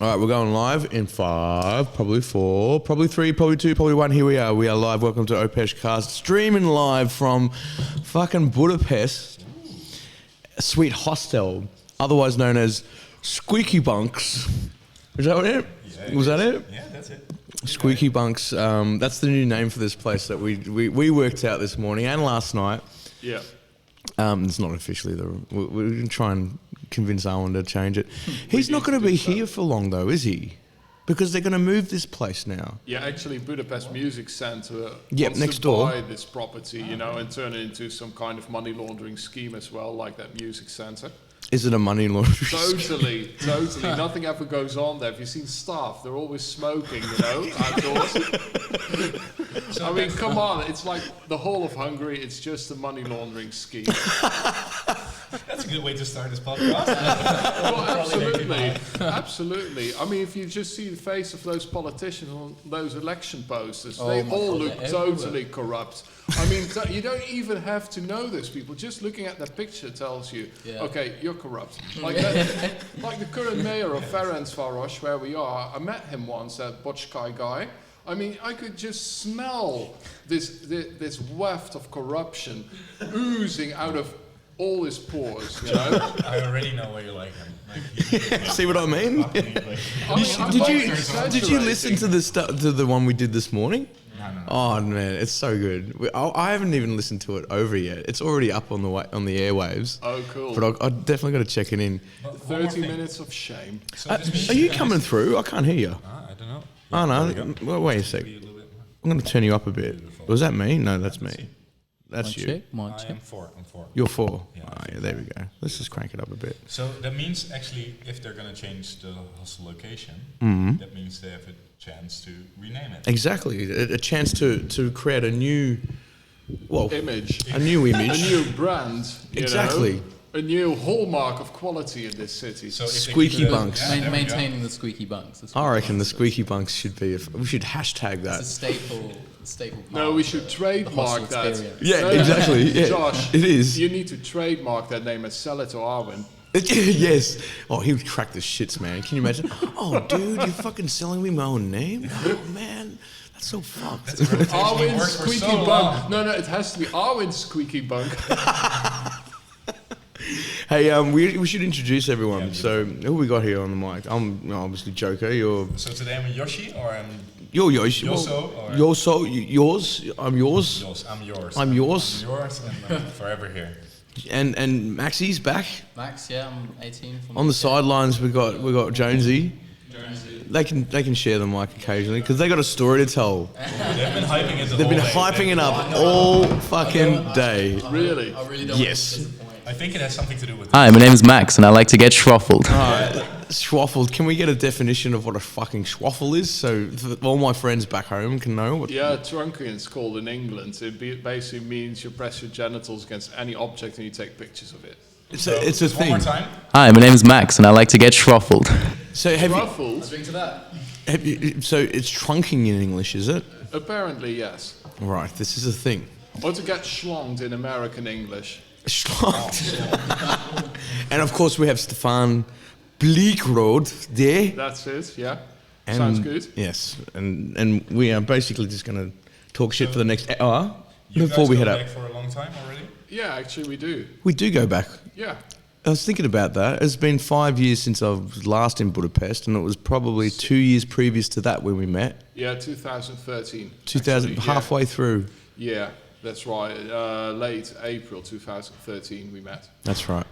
All right, we're going live in 5, probably 4, probably 3, probably 2, probably 1. Here we are. We are live. Welcome to Opesh Cast, streaming live from fucking Budapest, sweet Hostel, otherwise known as Squeaky Bunks. Is that it? Yeah, Was that it? Yeah, that's it. Squeaky Bunks. That's the new name for this place that we worked out this morning and last night. Yeah. It's not officially we're going to try and convince Owen to change it. He's not going to be here for long though, is he? Because they're going to move this place now. Yeah, actually, Budapest Music Centre next wants to door. buy this property, and turn it into some kind of money laundering scheme as well, like that music centre. Is it a money laundering? Totally. Nothing ever goes on there. Have you seen staff? They're always smoking, outdoors. I mean, come on. It's like the whole of Hungary. It's just a money laundering scheme. That's a good way to start this podcast. Well, absolutely. I mean, if you just see the face of those politicians on those election posters, they all look totally corrupt. I mean, you don't even have to know those people. Just looking at that picture tells you, okay, you're corrupt. Like the current mayor of Ferencváros, where we are, I met him once, that Bocskay guy. I mean, I could just smell this waft of corruption oozing out of all his pores, I already know why you like him. See what I mean? Did you listen to the one we did this morning? No. Oh man, it's so good. I haven't even listened to it over yet. It's already up on the airwaves. Oh, cool. But I definitely got to check it in. 30 minutes of shame. So Are you coming through? I can't hear you. I don't know. Oh no, wait a sec. I'm going to turn you up a bit. Was that me? No, that's me. That's you. I am 4. You're 4. Yeah, Oh, yeah, there we go. Let's just crank it up a bit. So that means actually, if they're going to change the hostel location, that means they have a chance to rename it. Exactly, a chance to create a new, Image. a new image, A new brand. Exactly. A new hallmark of quality in this city. So if they Squeaky keep it- bunks. there we go. Maintaining the squeaky bunks. I reckon the squeaky bunks should be. We should hashtag that. It's a staple part No, we of should the trademark hostel that. experience. Yeah, No, exactly. Yeah, Josh, it is. You need to trademark that name and sell it to Arwen. Yes. Oh, he would crack the shits, man. Can you imagine? Oh, dude, you're fucking selling me my own name? Oh, man. That's so fucked. Arwen's worked for Squeaky so Bunk. long. No, it has to be Arwen's Squeaky Bunk. Hey, we should introduce everyone. So, who we got here on the mic? I'm obviously Joker. So today I'm Yoshi, or You're Yoshi. Yoso, or- Yours. I'm yours. I'm yours. I'm yours. I'm yours, and I'm forever here. And Maxie's back. Max, yeah, I'm 18. On the sidelines, we got Jonesy. They can share the mic occasionally because they got a story to tell. They've been hyping it. They've been hyping it up all fucking day. Really? I really don't Yes. want to disappoint. I think it has something to do with. Hi, my name is Max, and I like to get schwaffled. Schwaffled. Can we get a definition of what a fucking schwaffle is so that all my friends back home can know? What Yeah, trunking called in England. It basically means you press your genitals against any object and you take pictures of it. it's a One thing. more time. Hi, my name is Max, and I like to get schwaffled. So have Ruffled? Drink to that. so it's trunking in English, is it? Apparently, yes. Right. This is a thing. Or to get schlonged in American English. Schlonked. And of course we have Stefan Bleekrode there. That's it, yeah. And Sounds good. Yes, and we are basically just going to talk shit for the next hour You before guys we go head up. back for a long time already. Yeah, actually we do. We do go back. Yeah. I was thinking about that. It's been 5 years since I was last in Budapest, and it was probably 2 years previous to that when we met. Yeah, 2013. 2000, actually, yeah. halfway through. Yeah, that's right. Late April 2013 we met. That's right.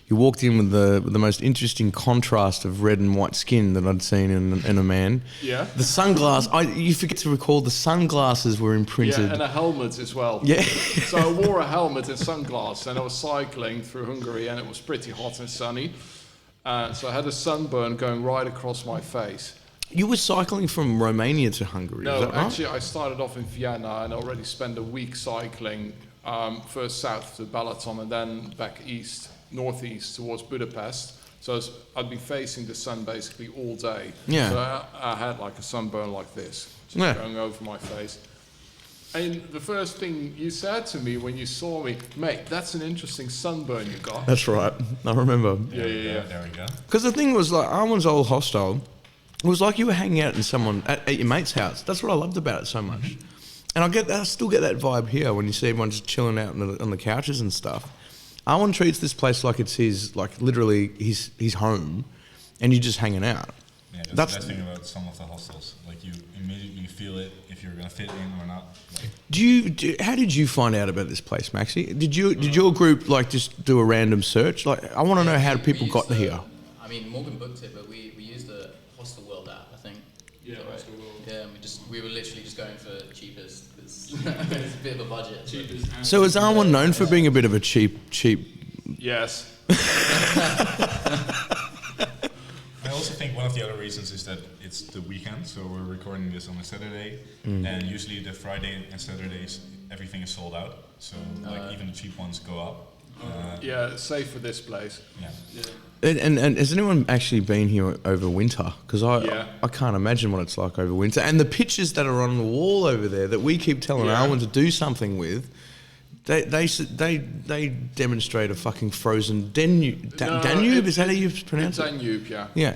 You walked in with the most interesting contrast of red and white skin that I'd seen in a man. Yeah. The sunglasses, you forget to recall the sunglasses were imprinted. Yeah, and a helmet as well. Yeah. So I wore a helmet and sunglasses, and I was cycling through Hungary, and it was pretty hot and sunny. So I had a sunburn going right across my face. You were cycling from Romania to Hungary, is No, that right? actually, I started off in Vienna and already spent a week cycling, first south to Balaton and then back east, northeast towards Budapest. So I'd been facing the sun basically all day. Yeah. So I had like a sunburn like this, just Yeah. going over my face. And the first thing you said to me when you saw me, mate, that's an interesting sunburn you got. That's right. I remember. Yeah. There we go. Because the thing was, like, Arwen's old hostel It was like you were hanging out in someone at your mate's house. That's what I loved about it so much. And I still get that vibe here when you see everyone just chilling out on the couches and stuff. Arwen treats this place like it's literally his home, and you're just hanging out. Yeah, that's the best thing about some of the hostels. Like you immediately feel it if you're gonna fit in or not. Like, how did you find out about this place, Maxi? Did your group like just do a random search? Like, I want to know how people got here. I mean, Morgan booked it, but we used the Hostel World app, I think. Yeah, right? Hostel World. Yeah, and we were literally just going for cheapest because it's a bit of a budget. Cheapest. So is Arwen known for being a bit of a cheap? Yes. I also think one of the other reasons is that it's the weekend, so we're recording this on a Saturday, and usually the Friday and Saturdays everything is sold out. So like even the cheap ones go up. Yeah, safe for this place. Yeah. And has anyone actually been here over winter? Because I can't imagine what it's like over winter. And the pictures that are on the wall over there that we keep telling Arwen to do something with, they demonstrate a fucking frozen Danube. Is that how you pronounce it? Danube, yeah. Yeah.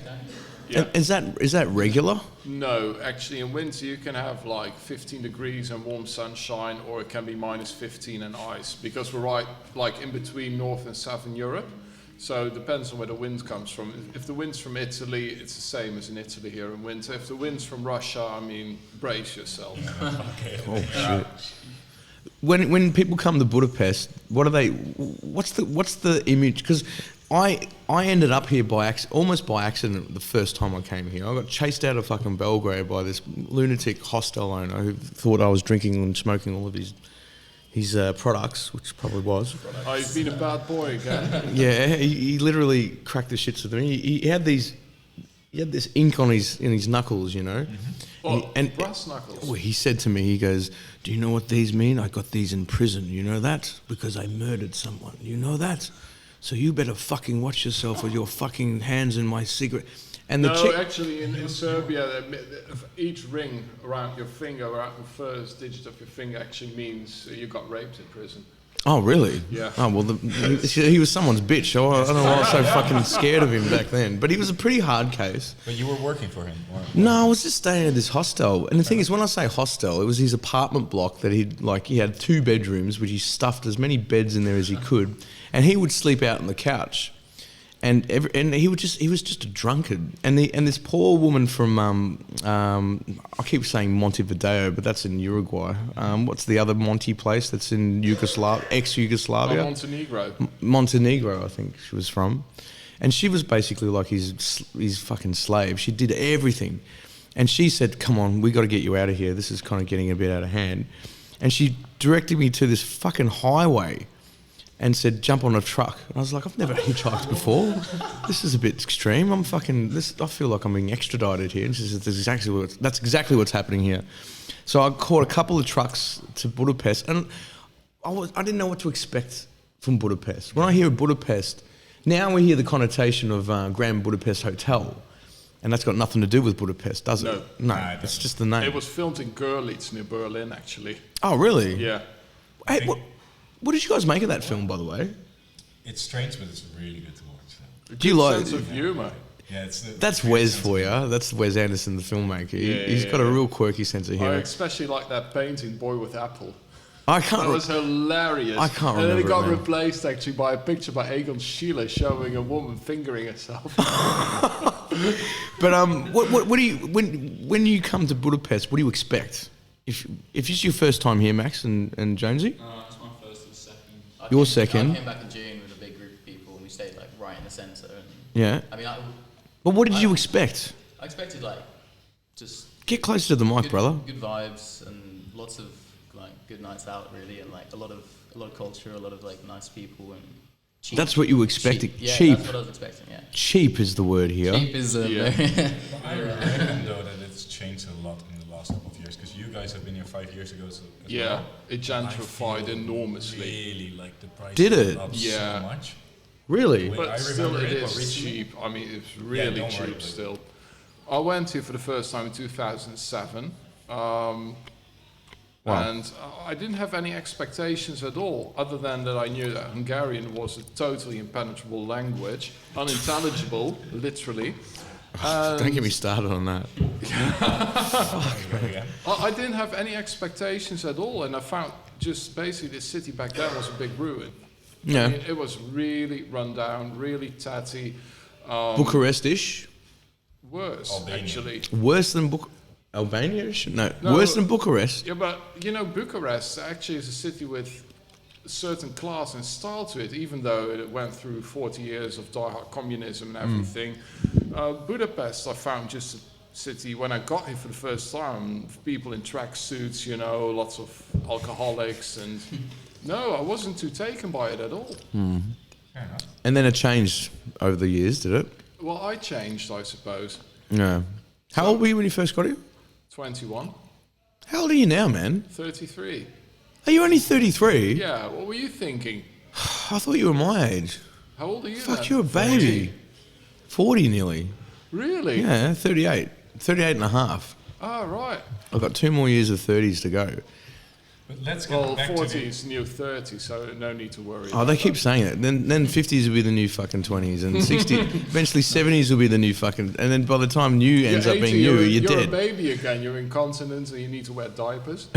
Yeah. And is that regular? No, actually in winter you can have like 15 degrees and warm sunshine, or it can be minus 15 and ice, because we're right like in between North and Southern Europe. So it depends on where the wind comes from. If the wind's from Italy, it's the same as in Italy here in winter. If the wind's from Russia, I mean, brace yourself. Okay. Oh shit. When people come to Budapest, what's the image? Because I ended up here almost by accident the first time I came here. I got chased out of fucking Belgrade by this lunatic hostel owner who thought I was drinking and smoking all of his products, which probably was. Oh, you've been a bad boy again. Yeah, he literally cracked the shits with me. He had this ink on his knuckles, you know. And brass knuckles. Well, he said to me, he goes, "Do you know what these mean? I got these in prison. You know that? Because I murdered someone. You know that? So you better fucking watch yourself with your fucking hands in my cigarette." And Actually, in Serbia, each ring around your finger, around the first digit of your finger, actually means you got raped in prison. Oh, really? Yeah. Oh, well, he was someone's bitch. So I don't know why I was so fucking scared of him back then. But he was a pretty hard case. But you were working for him? No, I was just staying at this hostel. And the thing is, when I say hostel, it was his apartment block that he had 2 bedrooms, which he stuffed as many beds in there as he could. And he would sleep out on the couch. And he was just a drunkard. And this poor woman from I keep saying Montevideo, but that's in Uruguay. What's the other Monte place that's in ex-Yugoslavia? Montenegro. Montenegro, I think she was from. And she was basically like his fucking slave. She did everything. And she said, "Come on, we got to get you out of here. This is kind of getting a bit out of hand." And she directed me to this fucking highway and said, "Jump on a truck." And I was like, "I've never hitchhiked before. This is a bit extreme. I feel like I'm being extradited here." And she said, "That's exactly what's happening here." So I caught a couple of trucks to Budapest, and I didn't know what to expect from Budapest. When I hear Budapest, now we hear the connotation of Grand Budapest Hotel, and that's got nothing to do with Budapest, does it? No, it's just the name. It was filmed in Görlitz near Berlin, actually. Oh, really? Yeah. Hey, what did you guys make of that film, by the way? It's strange, but it's really good to watch. So. Do you like sense of humour? Yeah, that's Wes for you. That's Wes Anderson, the filmmaker. He's got a real quirky sense of I humour. especially like that painting, Boy with Apple. That was hilarious. I can't remember. And then it got it, man. replaced actually by a picture by Egon Schiele showing a woman fingering herself. But what do you when you come to Budapest? What do you expect? If it's your first time here, Max and Jonesy? It's my first and second. Your second. I came back in June with a big group of people, and we stayed like right in the centre. And Yeah. I mean, But what did you expect? I expected like just Get closer to the mic, brother. good vibes and lots of like good nights out, really, and like a lot of culture, a lot of like nice people and. Cheap. That's what you were expecting. Yeah, Cheap. that's what I was expecting. Yeah. Cheap is the word here. Cheap is I reckon though that it's changed a lot in the last couple of years, because you guys have been here 5 years ago. So Yeah, it gentrified enormously. Really, like the price. Did it? Up Yeah. so much. Really? Wait, But I still, remember it it is originally. cheap. I mean, it's really don't worry, cheap but- still. I went here for the first time in 2007. Wow. And I didn't have any expectations at all, other than that I knew that Hungarian was a totally impenetrable language, unintelligible, literally. Don't get me started on that. I didn't have any expectations at all, and I found just basically the city back then was a big ruin. Yeah. I mean, it was really run down, really tatty. Bucharest-ish? Worse, Albania. actually. Worse than Albania-ish? No, No, worse than Bucharest. Yeah, but Bucharest actually is a city with a certain class and style to it, even though it went through 40 years of diehard communism and everything. Budapest, I found just a city, when I got here for the first time, people in tracksuits, lots of alcoholics, and no, I wasn't too taken by it at all. Fair enough. And then it changed over the years, did it? Well, I changed, I suppose. No. How old were you when you first got here? 21, How old are you now, man? 33. Are you only 33? Yeah, what were you thinking? I thought you were my age. How old are you Fuck, then? you're a baby. 40 nearly. Really? Yeah, 38. 38 and a half. Oh, right. I've got 2 more years of 30s to go. But let's get Well, back 40 to the... is new 30, so no need to worry. Oh, they keep saying that. Then 50s will be the new fucking 20s, and 60, eventually 70s will be the new fucking, and then by the time new ends up being new, you're a dead. baby again. You're incontinent and you need to wear diapers.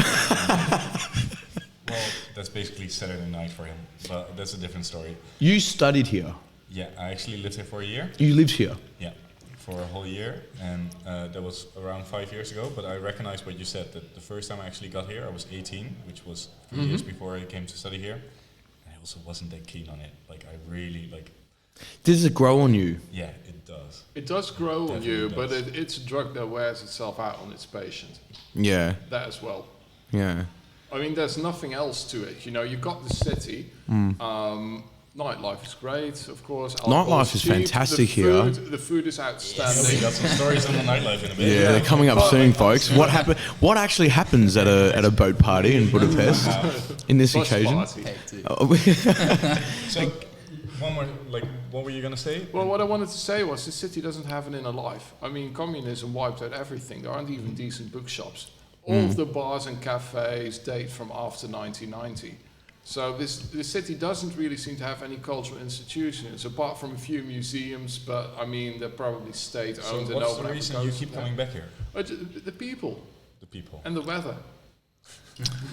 Well, that's basically Saturday night for him, but that's a different story. You studied here. Yeah, I actually lived here for a year. You lived here. Yeah, for a whole year, and that was around 5 years ago. But I recognize what you said, that the first time I actually got here, I was 18, which was 3 years before I came to study here. And I also wasn't that keen on it. Like, I really, Does it grow on you? yeah, it does. It does grow on you, Definitely but does. it's a drug that wears itself out on its patient. Yeah, That as well. yeah. I mean, there's nothing else to it. You've got the city. Nightlife is great, of course. Alcohol's Nightlife is cheap. fantastic the here. The food is So we outstanding. got some stories on the nightlife in a bit. Yeah, they're coming up soon, folks. What happen? What actually happens at a boat party in Budapest in this Bus occasion? party. Cake too. So, one more, what were you gonna say? Well, what I wanted to say was the city doesn't have an inner life. I mean, communism wiped out everything. There aren't even decent bookshops. All of the bars and cafes date from after 1990. So this city doesn't really seem to have any cultural institutions, apart from a few museums, but I mean, they're probably So state-owned and what's no the one reason ever you goes keep there. coming back here? The people The people. and the weather.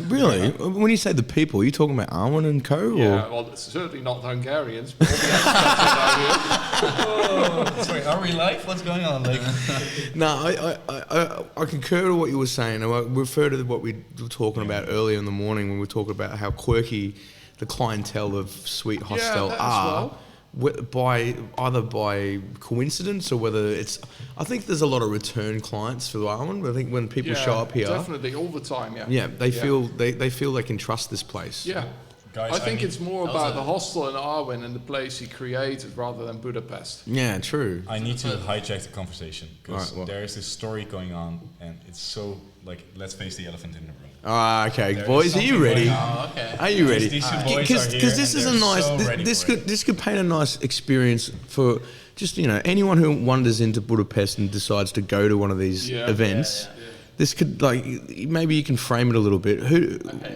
Really? When you say the people, are you talking about Arwen and Co? Or? Yeah, well, it's certainly not the Hungarians, but all the expats around here. Sorry, are we live? What's going on? No, I concur to what you were saying. I refer to what we were talking about earlier in the morning when we were talking about how quirky the clientele of Sweet Hostel that as are. well. Either by coincidence or whether it's, I think there's a lot of return clients for Arwen. I think when people show up here, definitely all the time. Yeah, they feel they can trust this place. Yeah. Guys, I think need- it's more about the hostel in Arwen and the place he created rather than Budapest. Yeah, true. I need to hijack the conversation because Alright, what? there is this story going on, and it's so let's face the elephant in the room. Ah, okay, There boys, is are you something ready? going on. Oh, okay. Are you ready? These two boys are here Because this and is a they're nice. so ready This for it. could paint a nice experience for just anyone who wanders into Budapest and decides to go to one of these events. This could maybe you can frame it a little bit.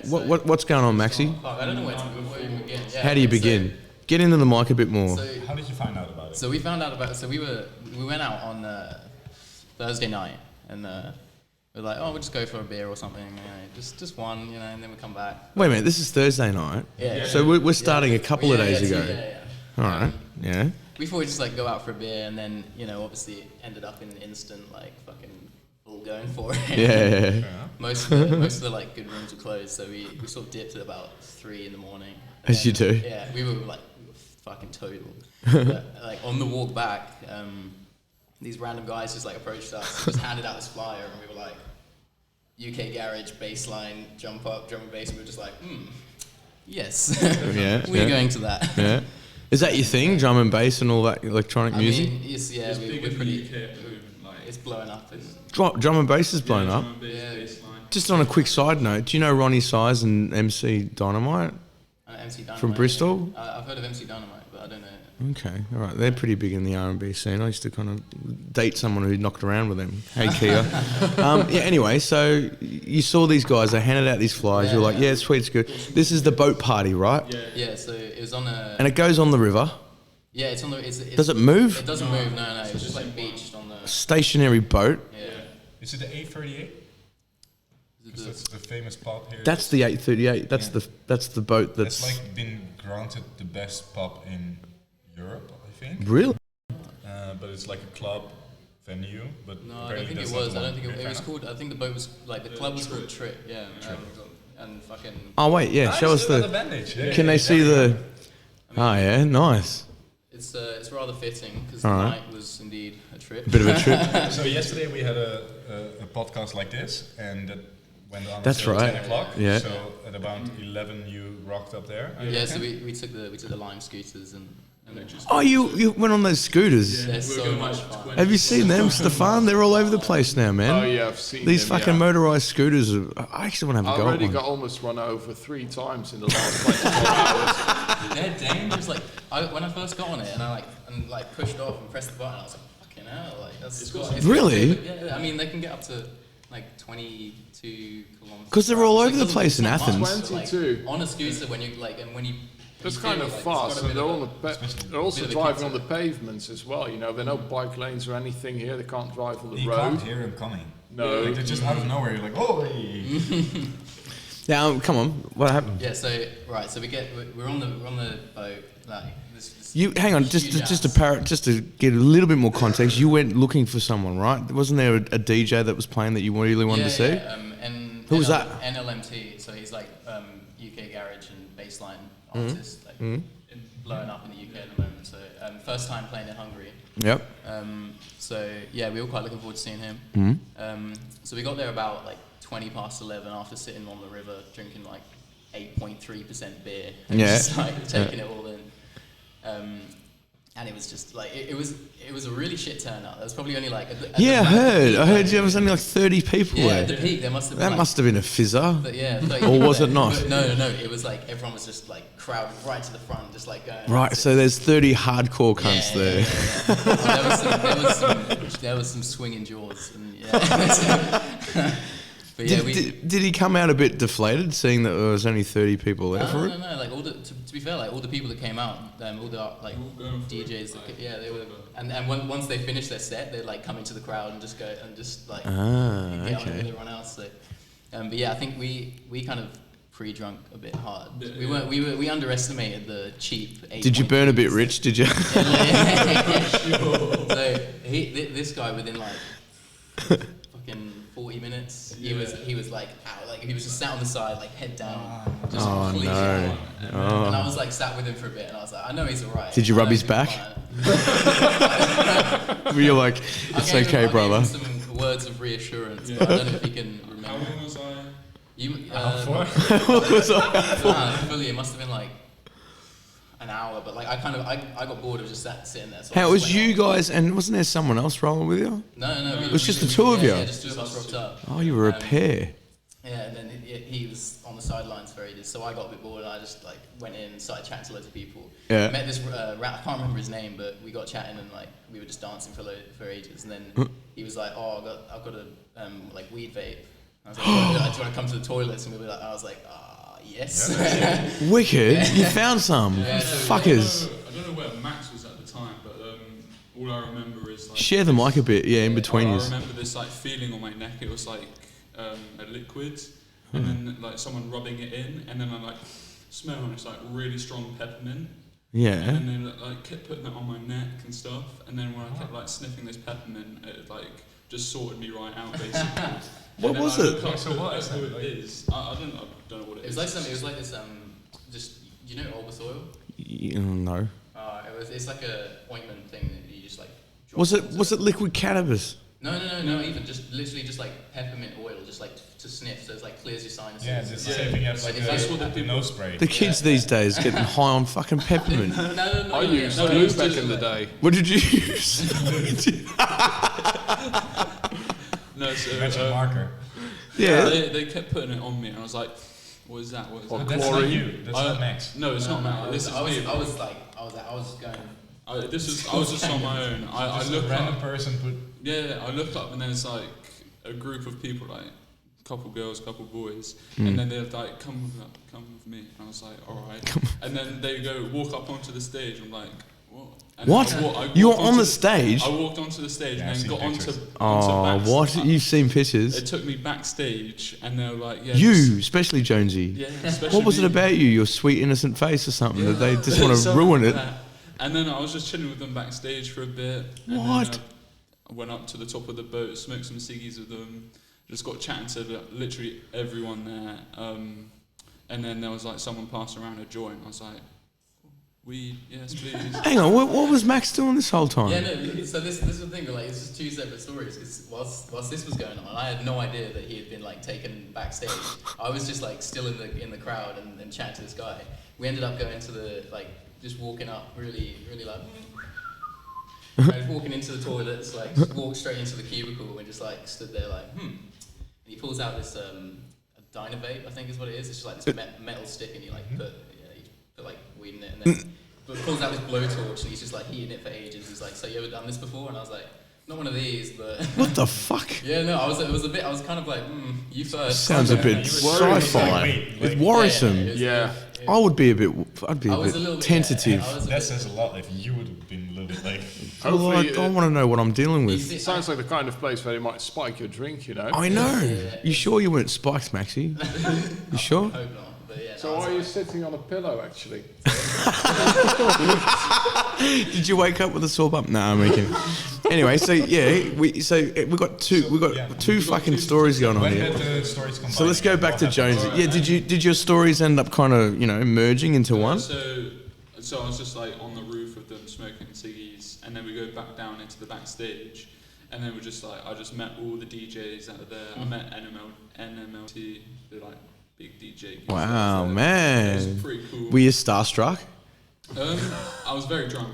What's going on, Maxi? Fuck, I don't know where to begin. Yeah, How do you okay, begin? Get into the mic a bit more. So, How did you find out about it? so we found out about. So we went out on Thursday night, and we're like, oh, we'll just go for a beer or something. Just one, and then we come back. Wait a minute, this is Thursday night. Yeah. So we're starting a couple of days ago. Yeah. All right. Yeah. We thought we'd just go out for a beer, and then obviously it ended up in instant fucking all going for it. Yeah. Most of the good rooms were closed, so we sort of dipped at about 3 in the morning. As you do. Yeah, we were fucking total. But, on the walk back, these random guys just approached us, just handed out this flyer, and we were like, UK garage, bassline, jump up, drum and bass, and we were just like, yes, Yeah, we're yeah. going to that. Yeah. Is that your thing, drum and bass and all that electronic I music? mean, yes, yeah, It's we're big in the pretty. UK at the moment, It's blowing up. Drum and bass is blown up. Just on a quick side note, do you know Ronnie Size and MC Dynamite? MC Dynamite. From Bristol? I've heard of MC Dynamite, but I don't know. Okay, all right. They're pretty big in the R&B scene. I used to kind of date someone who knocked around with them. Hey, Kia. Anyway, so you saw these guys. They handed out these flyers. You're like, yeah, sweet, it's good. This is the boat party, right? Yeah, so it was on a. And it goes on the river. Yeah, it's on the. Does it move? It doesn't move. No. It's just like beached on the. Stationary boat. Yeah. Is it the 838? That's the famous pub here. That's the 838. That's the boat that's It's like been granted the best pub in Europe, I think. Really? But it's like a club venue. But No, I don't think it was. I don't think it was called. I think the boat was like the club was called Trip. Yeah. And fucking. Oh wait, yeah. Show us the. bandage. Can they see the? Oh yeah, nice. It's rather fitting because All the right. night was indeed a trip. A bit of a trip. So yesterday we had a podcast like this, and that went on That's until right. 10 o'clock. Yeah. So at about 11 you rocked up there. Yeah, so we took the Lime scooters and Oh, you went on those scooters. they're so much fun. Have you seen them, Stefan? They're all over the place now, man. Oh yeah, I've seen These them, fucking yeah. motorized scooters. I actually want to have I a go at already one. got almost run over 3 times in the last 24 hours. They're dangerous. Like when I first got on it and I pushed off and pressed the button, I was like, fucking hell, like it's Really? Yeah, I mean they can get up to like 22 kilometers. Because they're all Like, over the doesn't- place in it's not much, Athens. but, like, 22. on a scooter when you like and when you. It's you kind feel of like it's fast, got a and bit they're, of a- they're also bit of a driving kick on to the pavements as well. You know, there are no bike lanes or anything here. They can't drive on the You road. can't hear him coming. No. Like they're just out of nowhere. You're like, oh, hey. Now, come on. What happened? Yeah, so we're on the boat like this You hang on. Just to get a little bit more context. You went looking for someone, right? Wasn't there a DJ that was playing that you really wanted to see? And Who was that? NLMT. So he's like UK garage and bassline artist, like blowing up in the UK at the moment. So first time playing in Hungary. Yep. So yeah, we were quite looking forward to seeing him. So we got there about like 20 past 11 after sitting on the river drinking like 8.3% beer and Yeah. just like taking it all in. And it was just like it was a really shit turnout. There was probably only like Yeah, I heard there was only like 30 people yeah, there. at the peak there must have been That like, must have been a fizzer. but yeah, 30 Or people was it there. not? But no. It was like everyone was just like crowded right to the front, just like going. Right, so there's 30 hardcore cunts there. Oh, there was some swinging jaws, and yeah. But yeah, Did he come out a bit deflated, seeing that there was only 30 people there for it? No. Like to be fair, like all the people that came out, all the like DJs, they were, and once they finished their set, they'd like come into the crowd and just go and just like get on with everyone else. So, but yeah, I think we kind of pre-drunk a bit hard. We underestimated the cheap. Did you burn a bit rich? Did you? So this guy within like fucking 40 minutes, he was like out, like he was just sat on the side, like head down, just completely out. And I was like sat with him for a bit, and I was like, I know he's alright. Did you rub his back? Were you like, it's okay, I brother? gave him some words of reassurance, but I don't know if he can remember. How long was I? What was I? Fully, it must have been like an hour, but like I got bored of just sitting there. So How it was you guys, and wasn't there someone else rolling with you? No. It was just the two of you? Yeah, just two of us rocked up. Oh, you were a pair. Yeah, and then he was on the sidelines for ages, so I got a bit bored and I just like went in and started chatting to loads of people. Yeah. Met this I can't remember his name, but we got chatting and like we were just dancing for ages, and then he was like, "Oh, I've got a like weed vape." I was like, "Do you want to come to the toilets?" And we were like, I was like, yes. Wicked. You found some. Yeah, so Fuckers. I don't know where Max was at the time, but all I remember is like. Share the mic a bit, yeah, in between I you. remember this like feeling on my neck. It was like a liquid, and then like someone rubbing it in, and then I like smell, and it's like really strong peppermint. Yeah. And then they like kept putting it on my neck and stuff, and then when I kept like sniffing this peppermint, it like just sorted me right out basically. What And then was I it? look up So and what look is who it? it is. I don't know what it It is. was like this just you know Olbus oil? No. It's like a ointment thing that you just like. drop Was onto it liquid cannabis? No. Even just literally just like peppermint oil, just like to sniff, so it's like clears your sinuses. Yeah, it's the same thing as Like, like if that's what the nose spray. The kids these days getting high on fucking peppermint. No. I used no, glue it's back just in the like- day. What did you use? No, so Magic marker. Yeah. they kept putting it on me, and I was like, "What is that? What is Or that?" That's not Chlorine. you. That's not Max. No, it's not Max. This is I was me. going. I was just on my own. I Just a looked random up. person put. Yeah, I looked up, and then it's like a group of people, like couple girls, couple boys, and then they're like, come with me. And I was like, all right. And then they go walk up onto the stage. I'm like, what? And What? You were walked on onto the stage? I walked onto the stage Yeah, I've and seen then got onto pictures. backstage. What? You've seen pictures? It took me backstage, and they were like, "Yeah, You, especially Jonesy. yeah." Especially What was it me. about you? Your sweet innocent face or something that they just want to Something ruin like it? that. And then I was just chilling with them backstage for a bit. And What? Then, I went up to the top of the boat, smoked some ciggies with them, just got chatting to literally everyone there. And then there was like someone passed around a joint. I was like, "Weed, yes, please." Hang on, what was Max doing this whole time? Yeah, no. So this is the thing. Like, it's just two separate stories. Because whilst this was going on, I had no idea that he had been like taken backstage. I was just like still in the crowd and chatting to this guy. We ended up going to the like just walking up really like. And walking into the toilets, like just walked straight into the cubicle and just like stood there like And he pulls out this a Dynavape, I think is what it is. It's just like this metal stick, and you like you put like weed in it, and then but pulls out this blowtorch, and he's just like heating it for ages. He's like, "So you ever done this before?" And I was like, "Not one of these, but." What the fuck? Yeah, no, I was kind of like, "You first." Sounds a bit worried. sci-fi. Like, It's like- worrisome. Yeah. I would be a bit. I'd be I a was bit a little bit tentative. Yeah, I was a That bit- says a lot. If you would have been a little bit like, Well, I Hopefully, want to know what I'm dealing You with. see- sounds like the kind of place where they might spike your drink, you know. I know. You sure you weren't spiked, Maxi? You sure? Hope not, but yeah. So no, I was are you like- sitting on a pillow, actually? Did you wake up with a sore bump? No, I'm making. Anyway, so yeah, we got two fucking stories going on when here. did the stories combine? So let's go back to Jones. Yeah, did your stories end up kind of merging into one? So I was just like on the roof with them smoking ciggies, and then we go back down into the backstage, and then we're just like I just met all the DJs out of there. I met NMLT, the like big DJ. Wow, It was man. pretty cool. Were you starstruck? I was very drunk.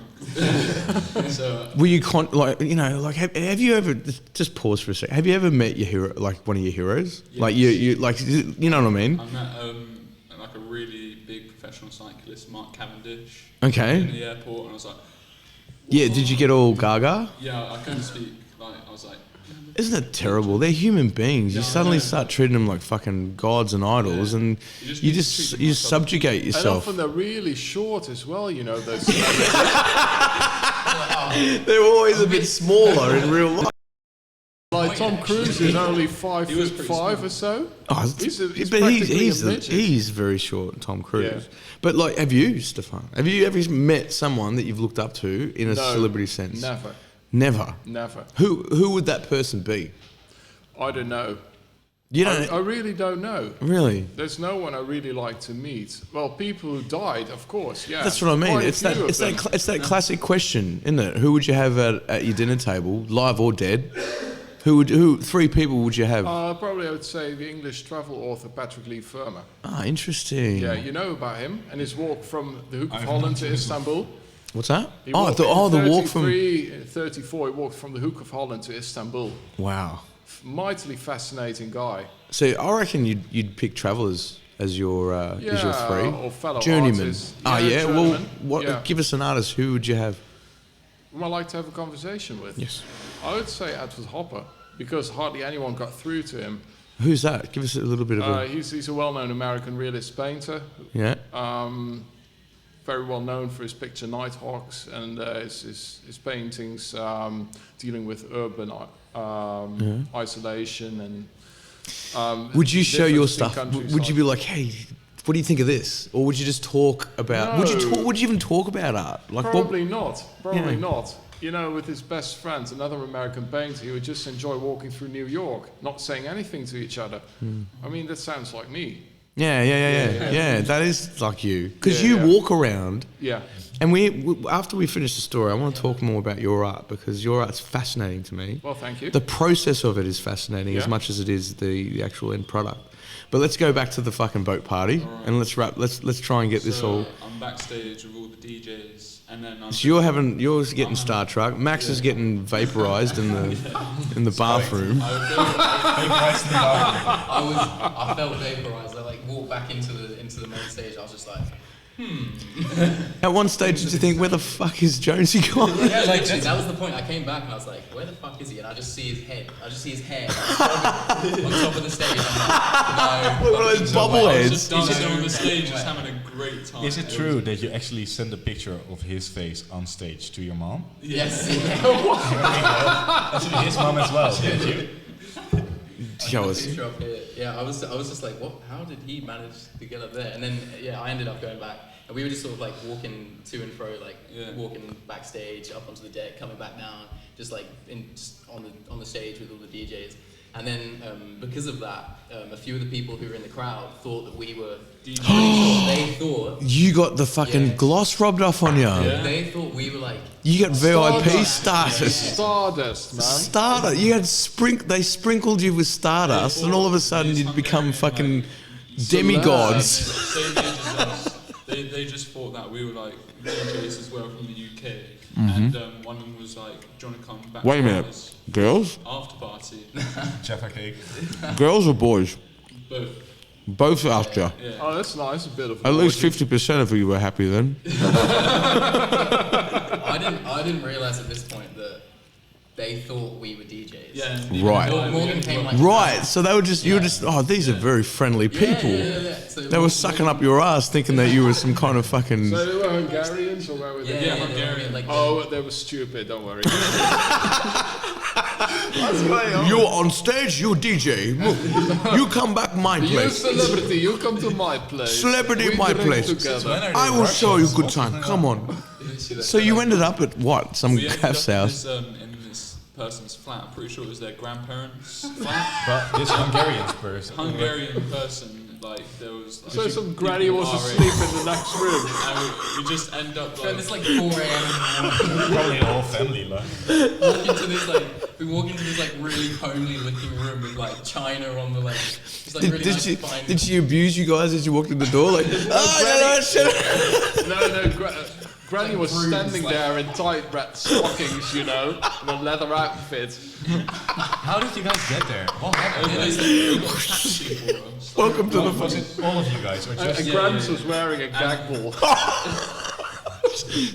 So Were you have you ever just pause for a sec? Have you ever met your hero, like one of your heroes? Yes. Like you like you know what I mean? I met like a really big professional cyclist, Mark Cavendish, in Okay. the airport, and I was like, Yeah. Did you get all gaga? yeah, I couldn't speak. Like I was like, Isn't it terrible? They're human beings. You Yeah, I suddenly know. start treating them like fucking gods and idols, Yeah. and You just you need to just treat them you like subjugate And yourself. often they're really short as well, you know. Those They're always a bit smaller in real life. like Tom Cruise is only He was pretty 5'5" small. or so. Oh, He's but practically he's a midget. he's very short, Tom Cruise. Yeah. But like, have you, Stefan? Have you ever met someone that you've looked up to in a No, celebrity sense? Never, Never. never. Who would that person be? I don't know. You don't I really don't know. really. There's no one I really like to meet. Well, people who died, of course. Yeah, That's what I mean. Quite a It's that few of it's that them. it's that classic question, isn't it? Who would you have at your dinner table, live or dead? Who three people would you have? Probably I would say the English travel author Patrick Lee Firma. Interesting. Yeah, you know about him and his walk from the Hook of I've Holland not to seen this Istanbul. What's that? He Oh, walked the in walk from. 34, he walked from the Hook of Holland to Istanbul. Wow. Mightily fascinating guy. So I reckon you'd pick Travellers as your three or fellow journeyman. artists. Ah, yeah. Well, journeyman. what? Yeah. Give us an artist. Who would you have? Whom I like to have a conversation with. Yes. I would say Edward Hopper because hardly anyone got through to him. Who's that? Give us a little bit of a. He's a well-known American realist painter. Yeah. Very well known for his picture Nighthawks and his paintings dealing with urban isolation and. Would you show your difference in stuff? Would countryside. you be like, hey, what do you think of this? Or would you just talk about? Would you No. talk? Would you even talk about art? Like Probably not. Probably Yeah. not. You know, with his best friend, another American painter, he would just enjoy walking through New York, not saying anything to each other. I mean, that sounds like me. Yeah. That is like you, because Yeah, you yeah. walk around. Yeah. And after we finish the story, I want to talk more about your art because your art's fascinating to me. Well, thank you. The process of it is fascinating as Yeah. much as it is the actual end product. But let's go back to the fucking boat party and let's try and get this all. I'm backstage with all the DJs, and then So you're getting Star Trek. Max is getting vaporized in the bathroom. I felt vaporized. I like walked back into the main stage. I was just like, At one stage, did you think, where the fuck is Jonesy gone? Yeah, literally, that was the point. I came back and I was like, where the fuck is he? And I just see his head. I just see his hair on top of the stage. I'm like, no. One of those I was bobbleheads. just dancing on the stage, just having a great time. Is it true that you actually sent a picture of his face on stage to your mom? Yes. Actually, his mom as well, didn't you? Show us. Picture up here. Yeah, I was just like, what? How did he manage to get up there? And then I ended up going back, and we were just sort of like walking to and fro, like walking backstage up onto the deck, coming back down, just like on the stage with all the DJs. And then because of that, a few of the people who were in the crowd thought that we were DJs. They thought You got the fucking gloss rubbed off on you. they thought we were like You got VIP status. Stardust, man. Stardust. You had they sprinkled you with stardust, and all of a sudden you'd become fucking demigods. They just thought that we were like DJs as well from the UK, and one of them was like, "Do you want to come back?" Wait a to minute. us Girls? After party, Jaffa cake. Girls or boys? both. Both after. Yeah. Oh, that's nice. A bit of At least variety. 50% of you were happy then. I didn't realize at this point that they thought we were DJs. Yeah. Right. Morgan came like Right, so they were just, you were just, oh, these are very friendly people. Yeah. So They were sucking up your ass thinking that you were some kind of fucking... So they were Hungarians, or where were they? Yeah, they were Hungarian. like Oh, they were stupid. Don't worry. You're on stage, you're DJ. You come back my You place. celebrity, you come to my place. Celebrity We at my drink place. Together. I will show you a good time. Come on. So you ended up at what? Some We ended calf's up house? in this person's flat. I'm pretty sure it was their grandparents' flat. But this Hungarian person. Hungarian person, like there was. Like, So some granny was our asleep age, in the next room. and we just end up So like. it's like 4 a.m. Probably the whole family, like. We walk into this like really homely looking room with like china on the like. It's like really nice fine. Did she abuse you guys as you walked in the door? Like, oh, no, shut up. No, Granny was standing there in tight red stockings, you know, in a leather outfit. How did you guys get there? What happened? It was like, we got a taxi for us. Welcome to the Was it all of you guys, or just... And Grams was wearing a gag ball.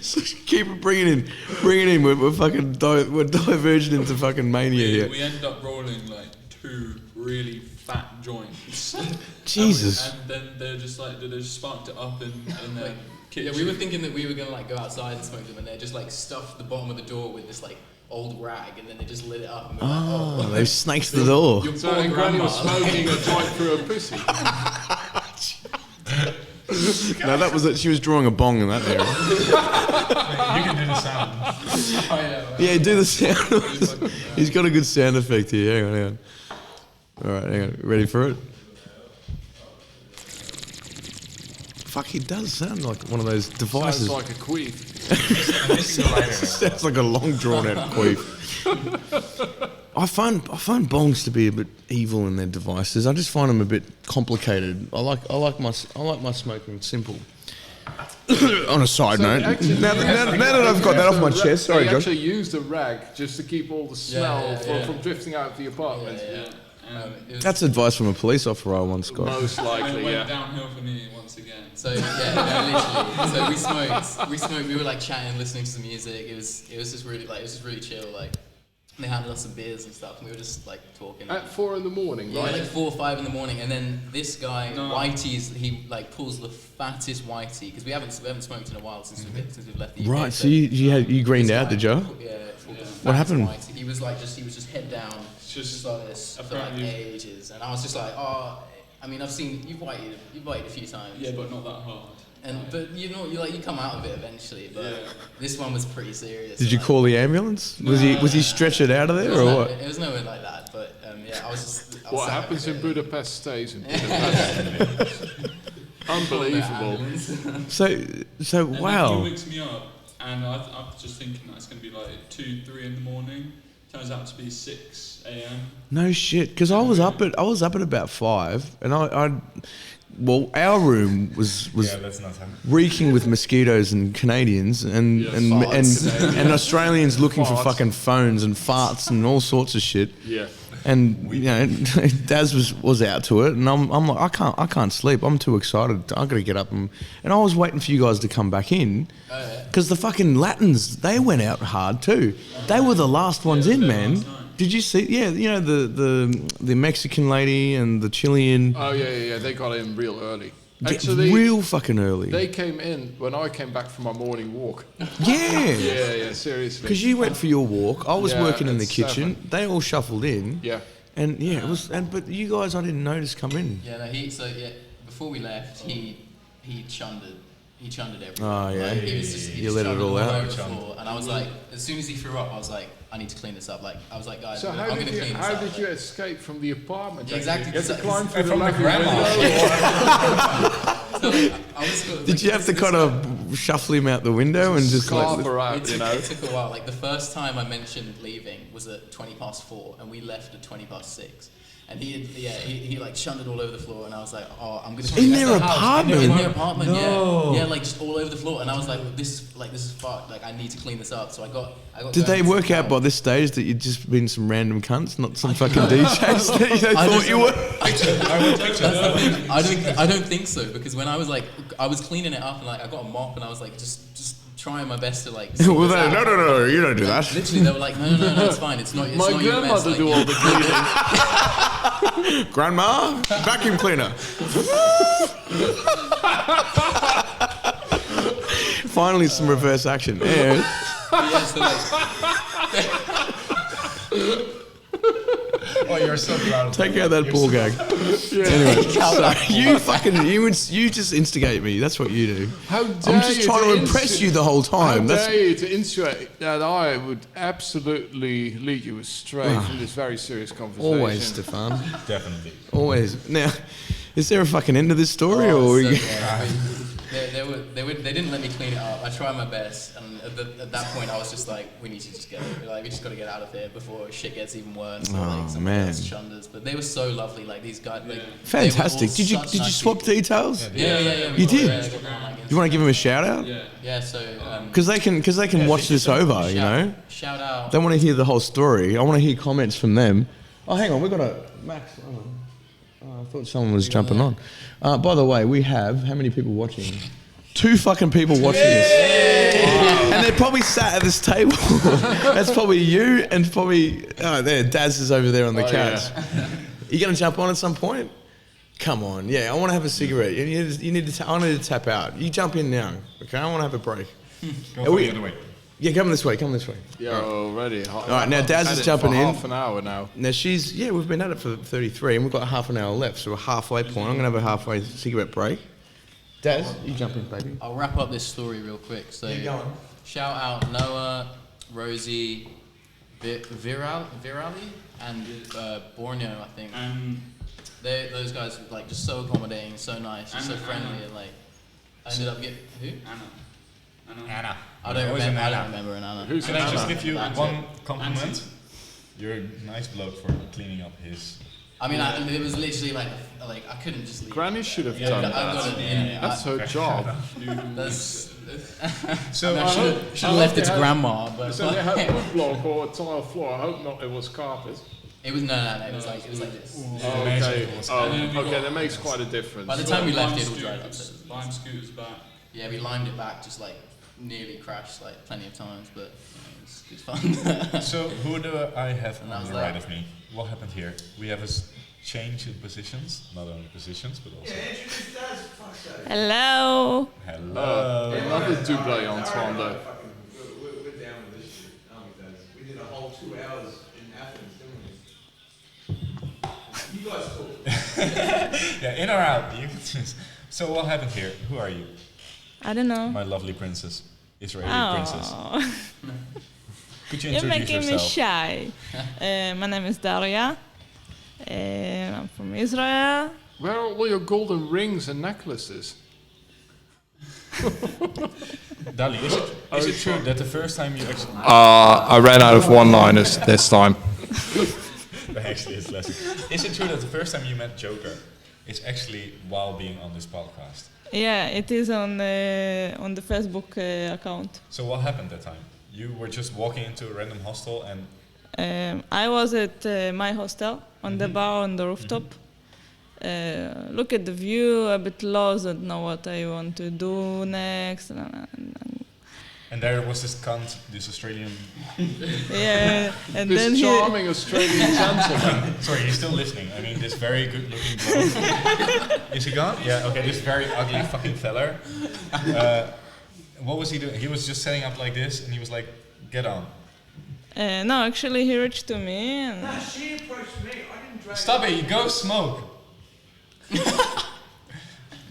So keep it bringing in. We're fucking we're diverging into fucking mania here. We ended up rolling like 2 really fat joints. Jesus. And then they just sparked it up in their kitchen. Yeah, we were thinking that we were gonna like go outside and smoke them, and they just like stuffed the bottom of the door with this like old rag, and then they just lit it up. And we were like, Oh, they snaked the door. Your So poor and Granny was grandma. smoking a joint through a pussy. No, that was it. She was drawing a bong in that area. You can do the sound. Yeah, do the sound. He's got a good sound effect here. Hang on. All right, hang on. Ready for it? Fuck, he does sound like one of those devices. Sounds like a queef. Sounds like a long drawn out queef. I find bongs to be a bit evil in their devices. I just find them a bit complicated. I like my smoking simple. On a side note, actually- now that I've got that off my chest, sorry, They Josh. actually used a rag just to keep all the smell yeah. from drifting out of the apartment. it was, That's advice from a police officer I once got. Most And it likely, went yeah. downhill for me once again. so literally. So we smoked. We were like chatting, listening to some music. It was just really chill. Like they handed us some beers and stuff, and we were just like talking. At 4 in the morning, Yeah, right? like 4 or 5 in the morning, and then this guy, No. Whitey's, he like pulls the fattest Whitey because we haven't smoked in a while since we've left the UK. Right, so you greened this out, guy- did you? Yeah. What happened? Whitey. He was just head down, just like this for like apparently- ages, and I was just like, oh, I mean, I've seen you've whited a few times. Yeah, but not that hard. But you know, you come out of it eventually. But Yeah. this one was pretty serious. Did you call the ambulance? Was he stretchered out of It there was, or no, what? it was nowhere like that. But yeah, I was just. I was What sat happens there in really- Budapest stays in Budapest. Unbelievable. So And then wow. he wakes me up, and I was just thinking that it's going to be like 2, 3 in the morning. Turns out to be 6 a.m. No shit, because I was up at about 5, and well, our room was Yeah, that's not him. reeking with mosquitoes and Canadians and farts. and Australians looking for Farts. fucking phones and farts and all sorts of shit. Yeah. And you know, Daz was out to it, and I'm like, I can't sleep. I'm too excited. I got to get up and I was waiting for you guys to come back in, because the fucking Latins, they went out hard too. They were the last ones in, man. Did you see? Yeah, you know the Mexican lady and the Chilean. Oh yeah. They got in real early. Actually, real fucking early. They came in when I came back from my morning walk. Yeah. Yeah, seriously. Because you went for your walk. I was Yeah, working in the at kitchen. 7. They all shuffled in. Yeah. And yeah, it was. But you guys, I didn't notice come in. Yeah, no, before we left, he chunned it. He chunned it everywhere. Oh, yeah. Like, he was just, he You just let it chunned all out. over the floor. And I was like, as soon as he threw up, I was like, I need to clean this up. Like, I was like, guys, So I'm how going to did clean you this up. how did you escape from the apartment? Yeah, exactly. You had to It's- climb through the from the lovely grandma. window. So, I was, Did you have to kind of shuffle him out the window and just Scarf like? her It out, took, you know. it took a while. Like the first time I mentioned leaving was at 4:20, and we left at 4:20. And he like shunned it all over the floor, and I was like, oh, I'm gonna In their apartment? in their apartment, yeah, like just all over the floor. And I was like, this is fucked. Like I need to clean this up. So I got. Did they going work to- out by this stage that you'd just been some random cunts, not some fucking DJs that they thought you were? That's the thing. I don't think so, because when I was cleaning it up and like I got a mop and I was like just trying my best to like. sort Well, this out. no, you don't do that. Literally, they were like, no, it's fine. It's not. It's My not your mess. grandmother Like, do all the cleaning. Grandma, vacuum cleaner. Finally, some reverse action. Yeah. yeah, so like, Oh, you're so proud. Take out that ball gag. Anyway, so you just instigate me. That's what you do. How dare I'm just you trying to to impress you the whole How time. That's dare you to insinuate that I would absolutely lead you astray from this very serious conversation? always, Stefan. Definitely. Always. Now, is there a fucking end to this story, or? so, yeah, they didn't let me clean it up. I tried my best, and at that point, I was just like, we need to just go. Like, we just got to get out of here before shit gets even worse. Or, like, someone man. else shunned us. But they were so lovely. Like these guys. Like, Fantastic. they were all Did such you nice swap people. details? Yeah. You did? Yeah, they got on, like, You want to give them a shout out? Yeah. Yeah. So. Because they can watch this over. You know. Shout out. They want to hear the whole story. I want to hear comments from them. Oh, hang on. We got a Max. Hold on. Oh, I thought someone was jumping on. By the way, we have how many people watching? 2 fucking people watching this. Wow. And they're probably sat at this table. That's probably you and probably there. Daz is over there on the couch. Yeah. You gonna jump on at some point? Come on, yeah. I want to have a cigarette. You need to. I need to tap out. You jump in now, okay? I want to have a break. Go for the other way. Yeah, come this way. Come this way. Yeah, already. All right, now Daz is jumping in. Half an hour now. Now we've been at it for 33, and we've got half an hour left, so we're halfway point. I'm gonna have a halfway cigarette break. Daz, you jump in, baby. I'll wrap up this story real quick. So, shout out Noah, Rosie, Virali, and Borneo, I think. Those guys were like just so accommodating, so nice, just so friendly, and like I ended up getting who? Anna. I don't remember an Anna. Who's Can I just Anna? give you That's one compliment? You're a nice bloke for cleaning up his. I mean, it was literally like I couldn't just leave. Granny should have Yeah, done I that. got it. That's her job. That's. So I should have left it to grandma, but So they had wood block or tile floor. I hope not. It was carpet. it was no. It was like this. Oh, okay. Okay, that makes quite a difference. By the time we left, it all dried up. So- Lime scooters back. Yeah, we limed it back, just like nearly crashed like plenty of times, but it's fun. So who do I have And that on was the that. right of me? What happened here? We have a change in positions, not only positions, but also. Hello. Hello. Another double entendre. We're down with this shit, aren't we, Daz? We did a whole 2 hours in Athens, didn't we? You guys talk. Yeah, in or out? You can choose. So what happened here? Who are you? I don't know. My lovely princess, Israeli princess. Oh, Could you you're introduce making me yourself? shy. My name is Daria. I'm from Israel. Where are all your golden rings and necklaces? Dali, is it true that the first time you actually... I ran out of one-liners this time. Actually, it's less. Is it true that the first time you met Joker is actually while being on this podcast? Yeah, it is on the Facebook account. So what happened that time? You were just walking into a random hostel and I was at my hostel on the bar on the rooftop. Look at the view, a bit lost, don't know what I want to do next. And there was this cunt, this Australian. Yeah, and then This charming Australian gentleman. Sorry, he's still listening. I mean, this very good-looking bloke. Is he gone? Yeah. Okay. This very ugly fucking feller. What was he doing? He was just setting up like this, and he was like, "Get on." No, actually, he reached to me. And She approached me. I didn't drag Stop it! You go smoke.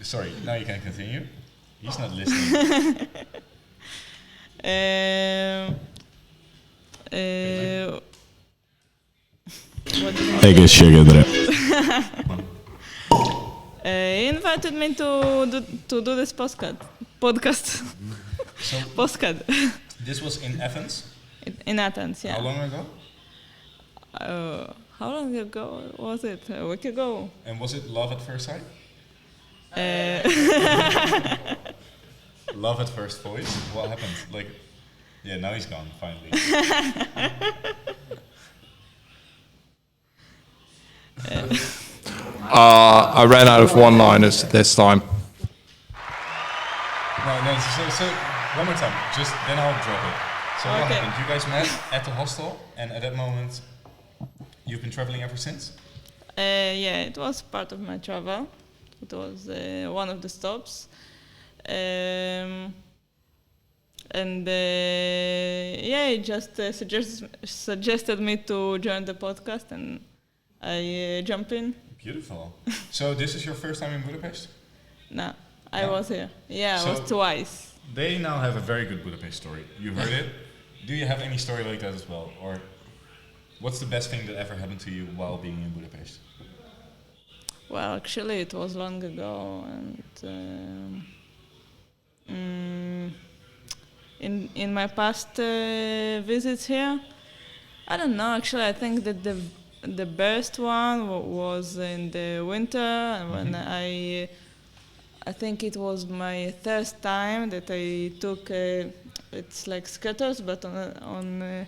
Sorry. Now you can continue. He's not listening. What did he Take a sugar drip. He invited me to do this podcast. So Postcard. this was in Athens. In Athens, yeah. How long ago? How long ago was it? A week ago. And was it love at first sight? Love at first voice? What happened? Like, yeah, now he's gone, finally. I ran out of one-liners this time. No, so one more time, just then I'll drop it. So what Okay. happened? You guys met at the hostel, and at that moment, you've been traveling ever since? Yeah, it was part of my travel. It was one of the stops. And yeah, he just suggested me to join the podcast, and I jump in. Beautiful. So this is your first time in Budapest? No, I No? was here. Yeah, I So- was twice. They now have a very good Budapest story. You heard it? Do you have any story like that as well? Or what's the best thing that ever happened to you while being in Budapest? Well, actually, it was long ago, and in my past visits here, I don't know. Actually, I think that the best one was in the winter, when I think it was my first time that I took. It's like scooters, but on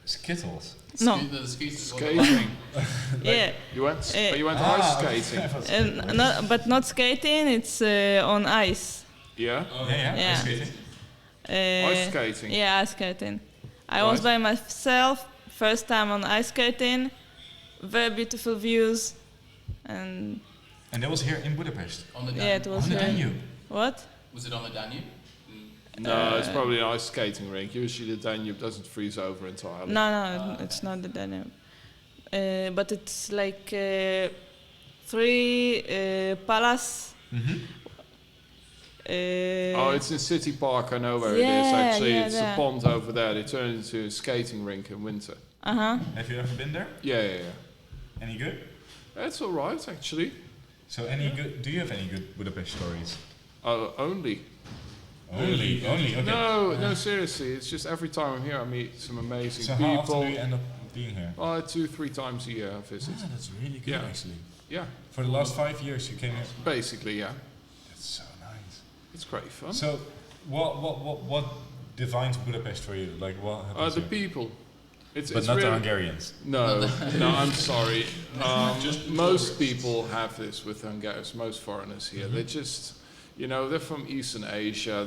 Skittles. no, The scooters. Skating. yeah. You went Ah, ice skating. And but not skating, it's on ice. Yeah? Yeah. Yeah. Ice skating. Ice skating. Yeah, ice skating. I was Right. by myself, first time on ice skating, very beautiful views, and And that was here in Budapest. On the yeah, it Danube. was On the very- Danube. What? Was it on the Danube? No, it's probably an ice skating rink. Usually the Danube doesn't freeze over entirely. No, it's not the Danube. But it's like 3 palace. Oh, it's in City Park. I know where it is. Yeah, Actually, yeah, it's there. a pond over there. They turn it into a skating rink in winter. Have you ever been there? Yeah. Any good? It's all right, actually. So any good? Do you have any good Budapest stories? Only. Only. Okay. No, seriously. It's just every time I'm here, I meet some amazing So how often people. do you end up being here? 2-3 times a year I visit. Ah, that's really good Yeah. actually. Yeah, For the last 5 years you came here. basically, yeah. That's so nice. It's great fun. So, what defines Budapest for you? Like what happens The here? people. It's But not the really, Hungarians. No, I'm sorry. Most people have this with Hungarians, most foreigners here. They're just, they're from Eastern Asia.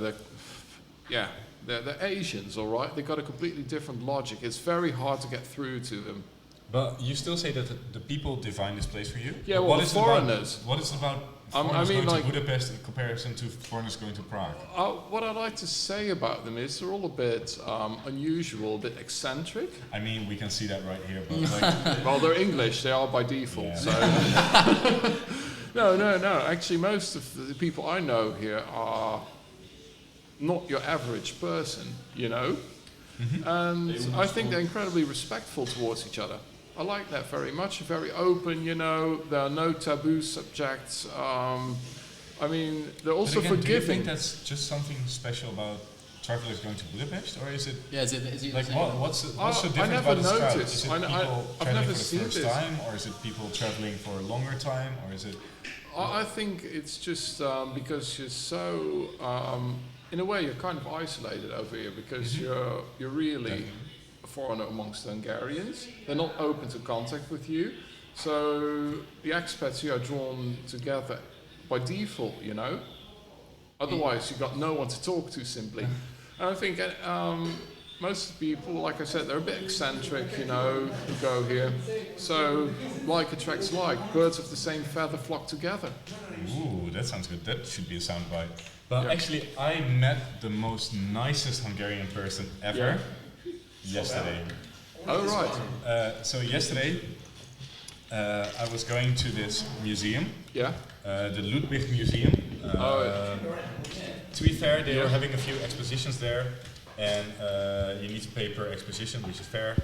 They're Asians, all right? They've got a completely different logic. It's very hard to get through to them. But you still say that the people define this place for you? Yeah, But well, what the is foreigners. What is it about I foreigners mean, going like- to Budapest in comparison to foreigners going to Prague? What I'd like to say about them is they're all a bit unusual, a bit eccentric. I mean, we can see that right here, but like, Well, they're English, they are by default. Yeah. So No. Actually, most of the people I know here are not your average person, And I think they're incredibly respectful towards each other. I like that very much. Very open, There are no taboo subjects. I mean, they're also but again, do you think forgiving. that's just something special about travelers going to Budapest, or is it Yeah, is it like what's so I different never about this crowd? noticed. Is it I- people I've traveling never for the seen first this. time, or is it people traveling for a longer time, or is it? I think it's just because you're so, in a way, you're kind of isolated over here because you're really foreigner amongst the Hungarians. They're not open to contact with you. So the expats here are drawn together by default, you know. Otherwise, you've got no one to talk to simply. And I think most people, like I said, they're a bit eccentric, you know, who go here. So like attracts like. Birds of the same feather flock together. Ooh, that sounds good. That should be a soundbite. But actually, I met the most nicest Hungarian person ever yesterday. Oh, right. So yesterday, I was going to this museum, Yeah. the Ludwig Museum. To be fair, they were having a few expositions there, and you need to pay per exposition, which is fair.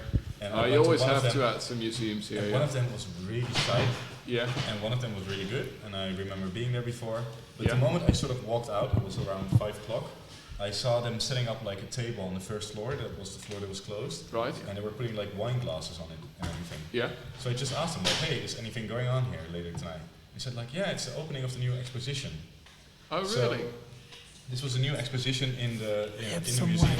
And I You went always one of have them, to at some museums here. and Yeah. one of them was really tight, Yeah. and one of them was really good, and I remember being there before. But Yeah. the moment I sort of walked out, it was around 5 o'clock, I saw them setting up like a table on the first floor, that was the floor that was closed, Right. and they were putting like wine glasses on it and everything. Yeah. So I just asked them, like, hey, is anything going on here later tonight? He said, like, yeah, it's the opening of the new exposition. Oh, So, really? This was a new exposition in the museum.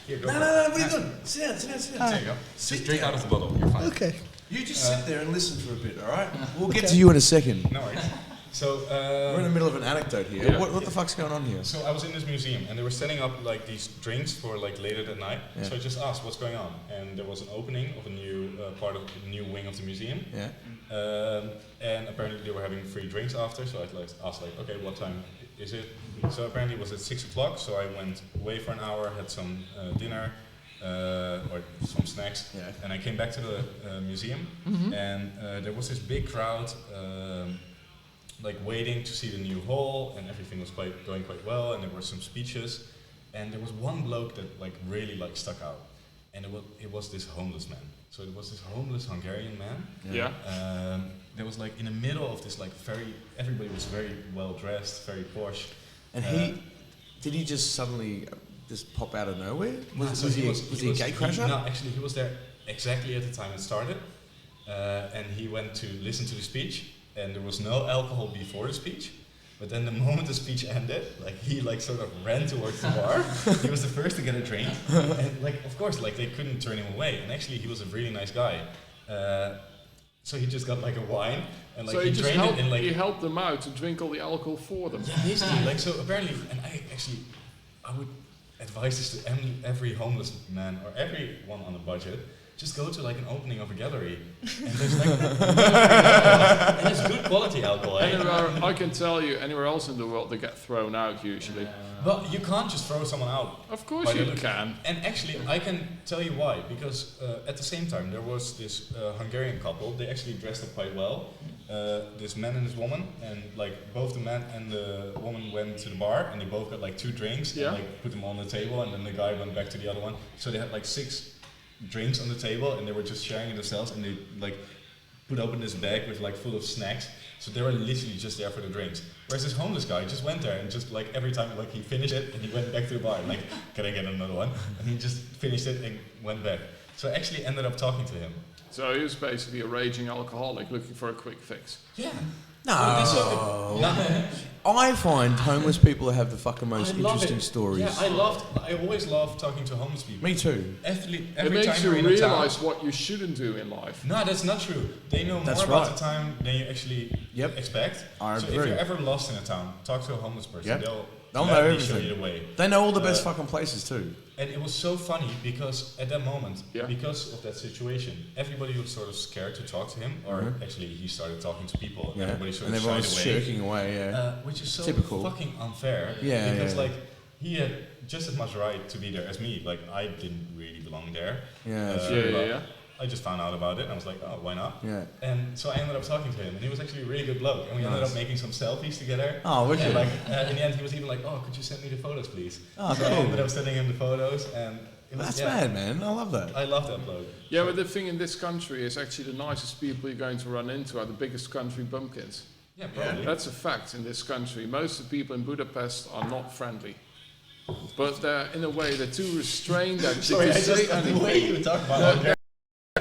Here, go for it. what are you doing? Sit down. There you go. Just drink out of the bottle, you're fine. Okay. You just sit there and listen for a bit, all right? We'll get to you in a second. No worries. So, We're in the middle of an anecdote here. Yeah. What the fuck's going on here? so I was in this museum and they were setting up like these drinks for like later that night. Yeah. So I just asked what's going on, and there was an opening of a new part of the new wing of the museum. Yeah. And apparently they were having free drinks after. So I asked like, okay, what time is it? So apparently it was at 6 o'clock. So I went away for an hour, had some dinner or some snacks, Yeah. and I came back to the museum, and there was this big crowd. Like waiting to see the new hall, and everything was going quite well, and there were some speeches, and there was one bloke that like really like stuck out, and it was this homeless man. So it was this homeless Hungarian man. Yeah. That was like in the middle of this like everybody was very well dressed, very posh. And did he just suddenly just pop out of nowhere? Was So he a gate crasher? No, actually he was there exactly at the time it started, and he went to listen to the speech. And there was no alcohol before the speech, but then the moment the speech ended, like he like sort of ran towards the bar. He was the first to get a drink, and like of course like they couldn't turn him away. And actually he was a really nice guy, so he just got like a wine and like So he just drained it in like he helped them out to drink all the alcohol for them. yeah, basically like so apparently. And I would advise this to every homeless man or everyone on a budget. Just go to like an opening of a gallery, and there's like, and it's good quality alcohol. Eh? Anywhere, I can tell you, anywhere else in the world, they get thrown out usually. But you can't just throw someone out. Of course by the you look. can. And actually, I can tell you why. Because at the same time, there was this Hungarian couple. They actually dressed up quite well. This man and this woman, and like both the man and the woman went to the bar, and they both got like 2 drinks, Yeah. and like put them on the table, and then the guy went back to the other one. So they had like 6 drinks on the table, and they were just sharing it themselves, and they like put open this bag with like full of snacks. So they were literally just there for the drinks. Whereas this homeless guy just went there and just like every time like he finished it and he went back to the bar and like, can I get another one? And he just finished it and went back. So I actually ended up talking to him. So he was basically a raging alcoholic looking for a quick fix. Yeah. No. No. I find homeless people have the fucking most I love interesting it. stories. Yeah, I always love talking to homeless people. Me too. Every It makes time you you're in a town. realize what you shouldn't do in life. No, that's not true. They know That's more about right. the time than you actually Yep. expect. I so agree. if you're ever lost in a town, talk to a homeless person. Yep. They'll They'll know gladly show everything. you the way. They know all the best fucking places too. And it was so funny because at that moment, Yeah. because of that situation, everybody was sort of scared to talk to him, or actually he started talking to people, and everybody sort and of everyone shied was away. shirking away. Yeah. Which is so Typical. fucking unfair. Yeah, Because yeah. like he had just as much right to be there as me. Like I didn't really belong there. Yeah, but I just found out about it and I was like, oh, why not? Yeah. And so I ended up talking to him, and he was actually a really good bloke. And we ended Nice. up making some selfies together. Oh, wicked. And like in the end, he was even like, oh, could you send me the photos, please? Oh, so I cool. ended up sending him the photos, and it was, That's yeah, mad, man. I love that. I love that bloke. Yeah, but the thing in this country is actually the nicest people you're going to run into are the biggest country bumpkins. Yeah, probably. That's a fact in this country. Most of the people in Budapest are not friendly. But they're, in a way, they're too restrained actually to say anything. the way you talk about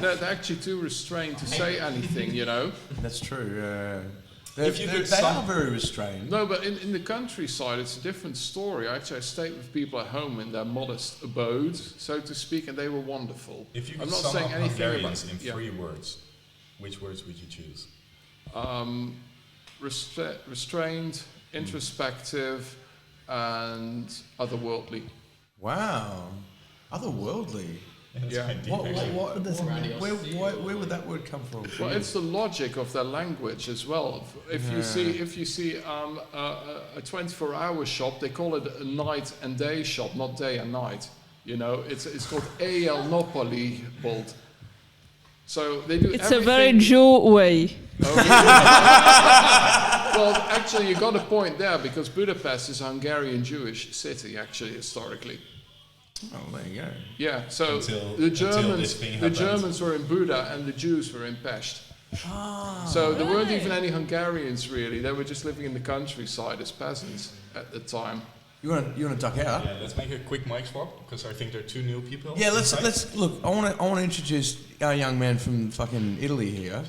They're actually too restrained to say anything, you know. That's true. If you could they are sum- very restrained. No, but in the countryside, it's a different story. Actually, I stayed with people at home in their modest abodes, so to speak, and they were wonderful. If you I'm could not sum saying up anything Hungarians about in yeah. 3 words, which words would you choose? Restrained, introspective, and otherworldly. Wow. Otherworldly. That's Yeah. quite deep, What, actually. where would that word come from? for Well, you? it's the logic of their language as well. If you see a 24-hour shop, they call it a night and day shop, not day and night. You know, it's called AL Nopoli Bolt. So they do. It's a very Jew way. Well, actually, you got a point there because Budapest is a Hungarian Jewish city, actually, historically. Oh, there you go. Yeah. So Until the this Germans, thing the happened. Germans were in Buda and the Jews were in Pest. So there weren't even any Hungarians really. They were just living in the countryside as peasants at the time. You wanna duck out? Yeah, let's make a quick mic swap because I think there are 2 new people. Yeah, let's inside. look. I want to introduce our young man from fucking Italy here.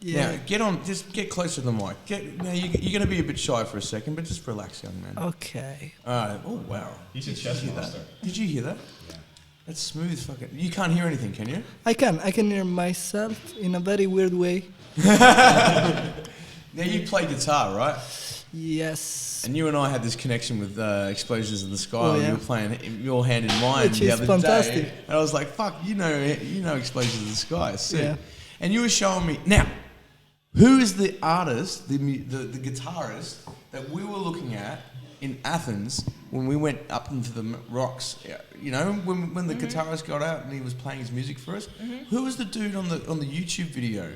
Yeah. Now, get on. Just get close to the mic. Now you're going to be a bit shy for a second, but just relax, young man. Okay. All right. Oh wow. He's a Did you chess hear that? master. Did you hear that? Yeah. That's smooth. Fucking. You can't hear anything, can you? I can hear myself in a very weird way. Now you play guitar, right? Yes. And you and I had this connection with Explosions in the Sky. Oh, when yeah. You were playing your hand in mine Which the is other fantastic. day, and I was like, "Fuck, you know Explosions in the Sky." It's sick. Yeah. And you were showing me now. Who is the artist, the guitarist that we were looking at in Athens when we went up into the rocks? You know, when the guitarist got out and he was playing his music for us. Who was the dude on the YouTube video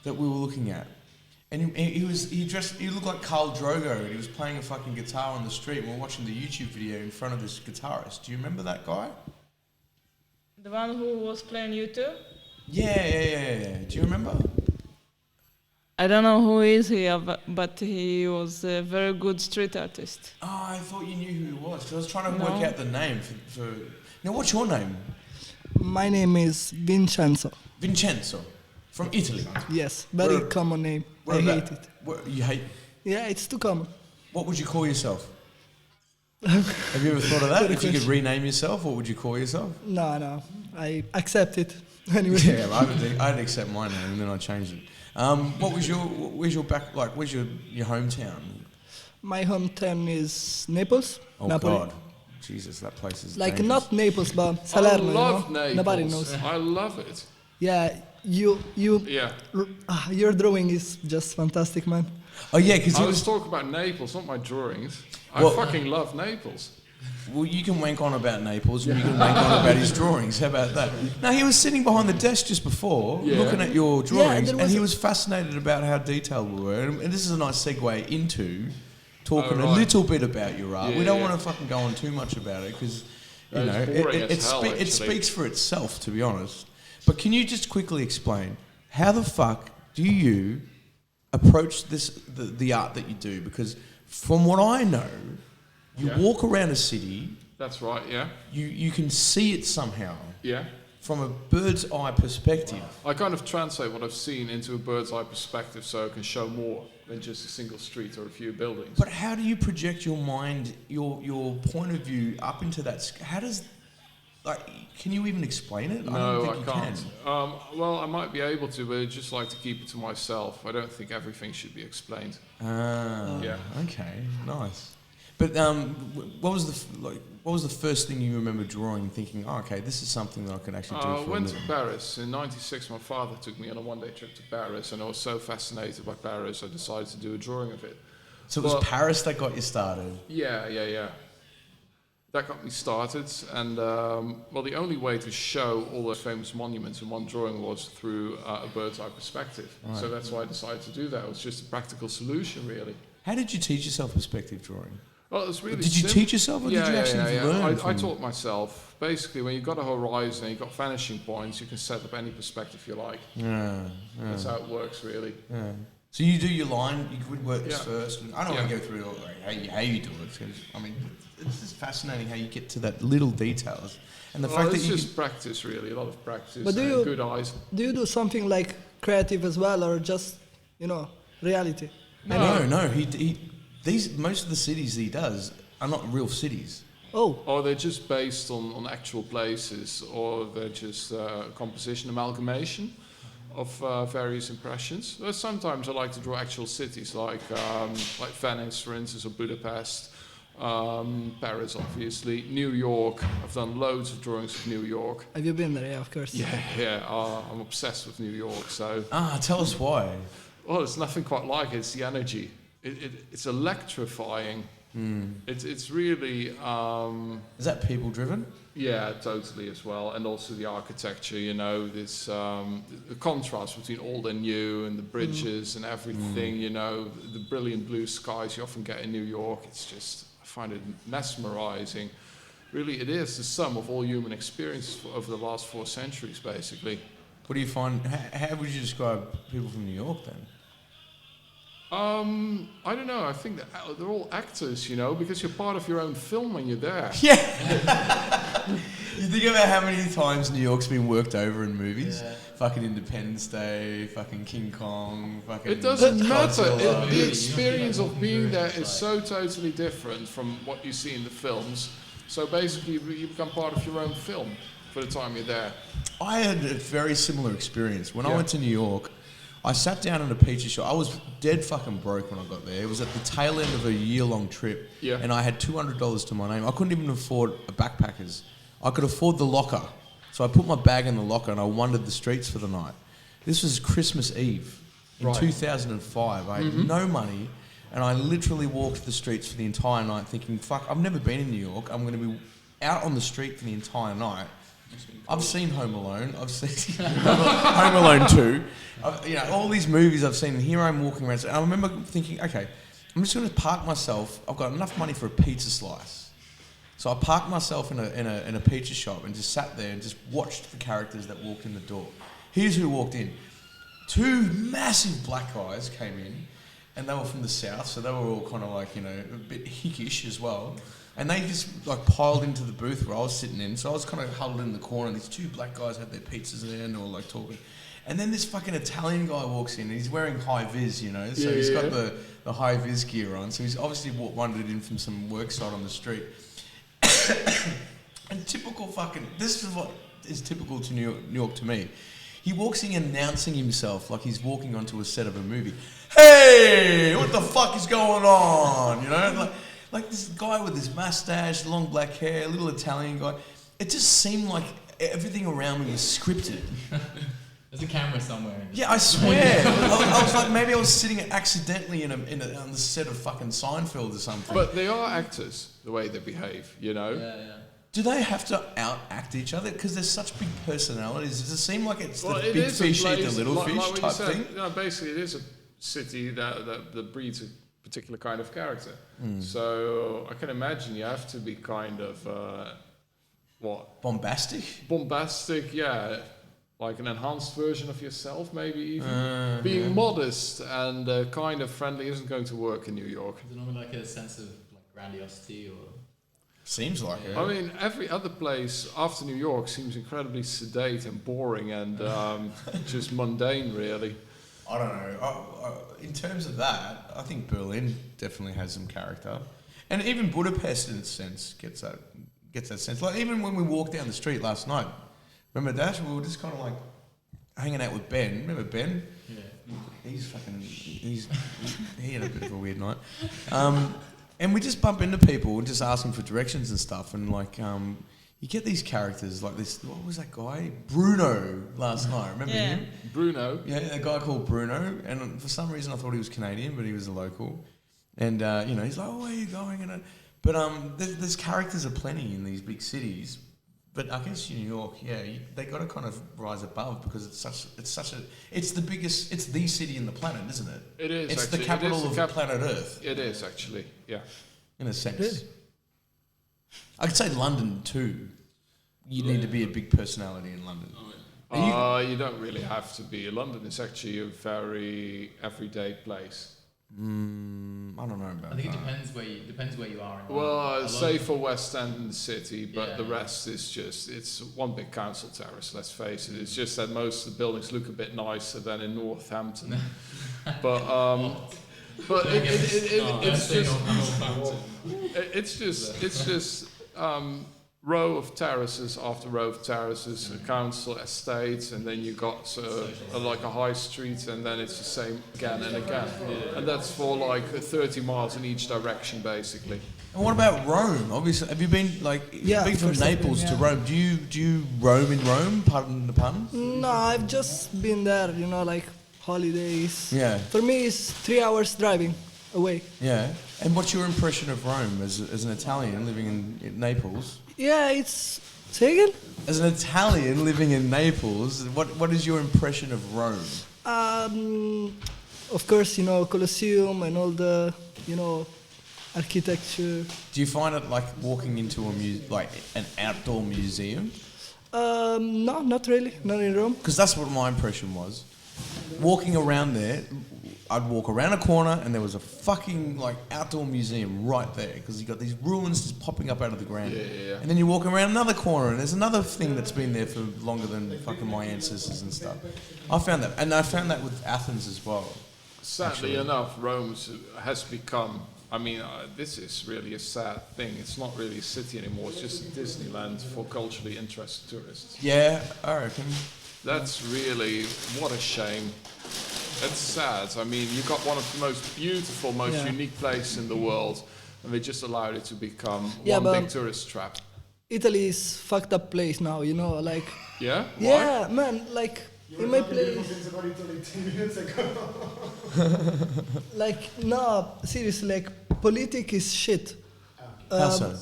that we were looking at? And he looked like Khal Drogo, and he was playing a fucking guitar on the street. And we were watching the YouTube video in front of this guitarist. Do you remember that guy? The one who was playing YouTube? Yeah. Do you remember? I don't know who is he, but he was a very good street artist. Oh, I thought you knew who he was. 'Cause I was trying to work No. out the name for. Now, what's your name? My name is Vincenzo. Vincenzo, from Italy. Yes, very Where- common name. Where I about- hate it. You hate. Yeah, it's too common. What would you call yourself? Have you ever thought of that? Good If you could question. rename yourself, what would you call yourself? No, I accept it. Anyway. Yeah, I'd accept my name and then I'd change it. Where's your back? Like, where's your hometown? My hometown is Naples. Oh Napoli. God, Jesus, that place is Like dangerous. not Naples, but Salerno. I love you know? Naples. Nobody knows. I love it. Yeah, Yeah. your drawing is just fantastic, man. Oh yeah, because I he was was. talking about Naples, not my drawings. Well- I fucking love Naples. Well, you can wank on about Naples and you can wank on about his drawings. How about that? No, he was sitting behind the desk just before, Yeah. looking at your drawings, there and was he a- was fascinated about how detailed we were. And this is a nice segue into talking Oh, a right. little bit about your art. Yeah, we don't yeah. want to fucking go on too much about it because, you It's know, boring it as hell, it actually. speaks for itself, to be honest. But can you just quickly explain how the fuck do you approach the art that you do? Because from what I know, you Yeah. walk around a city. That's right, yeah. You can see it somehow Yeah. from a bird's eye perspective. I kind of translate what I've seen into a bird's eye perspective so I can show more than just a single street or a few buildings. But how do you project your mind, your point of view up into that? How does, like, can you even explain it? No, don't I think you can't. can. Well, I might be able to, but I'd just like to keep it to myself. I don't think everything should be explained. Ah, Yeah. Okay, nice. But what was the first thing you remember drawing and thinking, oh, okay, this is something that I can actually do I for a went to living? Paris. In '96, my father took me on a one-day trip to Paris, and I was so fascinated by Paris, I decided to do a drawing of it. So it was Well- Paris that got you started. Yeah. That got me started, and well, the only way to show all those famous monuments in one drawing was through a bird's eye perspective. So that's why I decided to do that. It was just a practical solution, really. How did you teach yourself perspective drawing? Well, it's really Did you teach yourself or did you actually learn I from- taught myself. Basically, when you've got a horizon and you've got vanishing points, you can set up any perspective you like. Yeah. That's how it works, really. Yeah. So you do your line, you would work this Yeah. first. And I don't want to go through all, like, how you do it. 'Cause, I mean, it's just fascinating how you get to that little details. And the Well, fact that it's you just practice, really. A lot of practice But do and you- good eyes. Do you do something like creative as well, or just, you know, reality. No. Most of the cities he does are not real cities. Oh, Or they're just based on actual places, or they're just composition amalgamation of various impressions. Sometimes I like to draw actual cities, like Venice, for instance, or Budapest, Paris, obviously, New York. I've done loads of drawings of New York. have you been there? Yeah, of course. Yeah. I'm obsessed with New York. So, Tell us why. well, it's nothing quite like it. It's the energy. It's electrifying. It's really. Is that people driven? Yeah, totally as well, and also the architecture. You know, this the contrast between old and new, and the bridges and everything. You know, the brilliant blue skies you often get in New York. It's just, I find it mesmerizing. Really, it is the sum of all human experiences over the last 4 centuries, basically. What do you find? How would you describe people from New York then? I don't know. I think that they're all actors, you know, because you're part of your own film when you're there. Yeah. You think about how many times New York's been worked over in movies? Yeah. Fucking Independence Day, fucking King Kong, fucking... It doesn't matter. Godzilla. The experience of being there is so totally different from what you see in the films. So basically, you become part of your own film for the time you're there. I had a very similar experience. When I Yeah. went to New York, I sat down in a pizza shop. I was dead fucking broke when I got there. It was at the tail end of a year-long trip, Yeah. and I had $200 to my name. I couldn't even afford a backpackers. I could afford the locker. So I put my bag in the locker and I wandered the streets for the night. This was Christmas Eve in Right. 2005. I had no money, and I literally walked the streets for the entire night thinking, fuck, I've never been in New York. I'm going to be out on the street for the entire night. I've seen Home Alone. I've seen Home Alone 2. All these movies I've seen, and here I'm walking around. And I remember thinking, okay, I'm just going to park myself. I've got enough money for a pizza slice. So I parked myself in a pizza shop and just sat there and just watched the characters that walked in the door. Here's who walked in. 2 massive black guys came in, and they were from the south, so they were all kind of like, a bit hickish as well. And they just like piled into the booth where I was sitting in. So I was kind of huddled in the corner, and these 2 black guys had their pizzas there and they were like talking. And then this fucking Italian guy walks in, and he's wearing high vis, So he's got the high vis gear on. So he's obviously wandered in from some work site on the street. And this is what is typical to New York to me. He walks in announcing himself like he's walking onto a set of a movie. Hey, what the fuck is going on? Like this guy with his mustache, long black hair, little Italian guy. It just seemed like everything around me was scripted. There's a camera somewhere. Yeah, I swear. I was like, maybe I was sitting accidentally on the set of fucking Seinfeld or something. But they are actors, the way they behave, Yeah. Do they have to out-act each other? Because there's such big personalities. Does it seem like it's the it big is a fish eat the place- little like fish what you type said, thing? No, basically, it is a city that breeds a particular kind of character. So I can imagine you have to be kind of Bombastic? bombastic, yeah, like an enhanced version of yourself, maybe even. Being modest and kind of friendly isn't going to work in New York. Is it normally like a sense of like grandiosity or? Seems like it. I mean, every other place after New York seems incredibly sedate and boring and just mundane, really. I don't know. In terms of that, I think Berlin definitely has some character, and even Budapest, in a sense, gets that sense. Like even when we walked down the street last night, remember that we were just kind of like hanging out with Ben. Remember Ben? Yeah. He had a bit of a weird night. And we just bump into people and just ask them for directions and stuff, and like you get these characters like this. What was that guy? Bruno last night. Remember him? Bruno. Yeah, a guy called Bruno, and for some reason I thought he was Canadian, but he was a local. And he's like, "Oh, where are you going?" But there's characters aplenty in these big cities. But I guess New York, they got to kind of rise above because it's the biggest, it's the city in the planet, isn't it? It is. It's actually. the capital It is of planet Earth. It is actually, yeah. In a sense. I could say London too. You need to be a big personality in London. You don't really have to be. London is actually a very everyday place. I don't know about I think it that. depends where you are. In Well, London. A lot say of- for West End and the city, but Yeah. the rest is just, it's one big council terrace, let's face it. It's just that most of the buildings look a bit nicer than in Northampton. but it's just row of terraces after row of terraces, council estates, and then you got like a high street, and then it's the same again and again. And that's for like 30 miles in each direction, basically. And what about Rome? Obviously, have you been Yeah, being of from course I've Naples been, to yeah. Rome? Do you roam in Rome? Pardon the pun. No, I've just been there, like holidays. Yeah. For me, it's 3 hours driving away. Yeah. And what's your impression of Rome as an Italian living in Naples? Yeah, it's... Say again? As an Italian living in Naples, what is your impression of Rome? Of course, Colosseum and all the, architecture. Do you find it like walking into an outdoor museum? No, not really. Not in Rome. Because that's what my impression was. Walking around there, I'd walk around a corner and there was a fucking outdoor museum right there because you got these ruins just popping up out of the ground. Yeah. And then you walk around another corner and there's another thing that's been there for longer than fucking my ancestors and stuff. I found that, and I found that with Athens as well. Sadly enough, Rome has become, this is really a sad thing. It's not really a city anymore. It's just a Disneyland for culturally interested tourists. Yeah, I reckon. That's really, what a shame. It's sad. You got one of the most beautiful, most unique places in the world, and they just allowed it to become one big tourist trap. Italy is fucked up place now, Yeah? Why? Yeah, man, in my place... no, seriously, politics is shit. How so?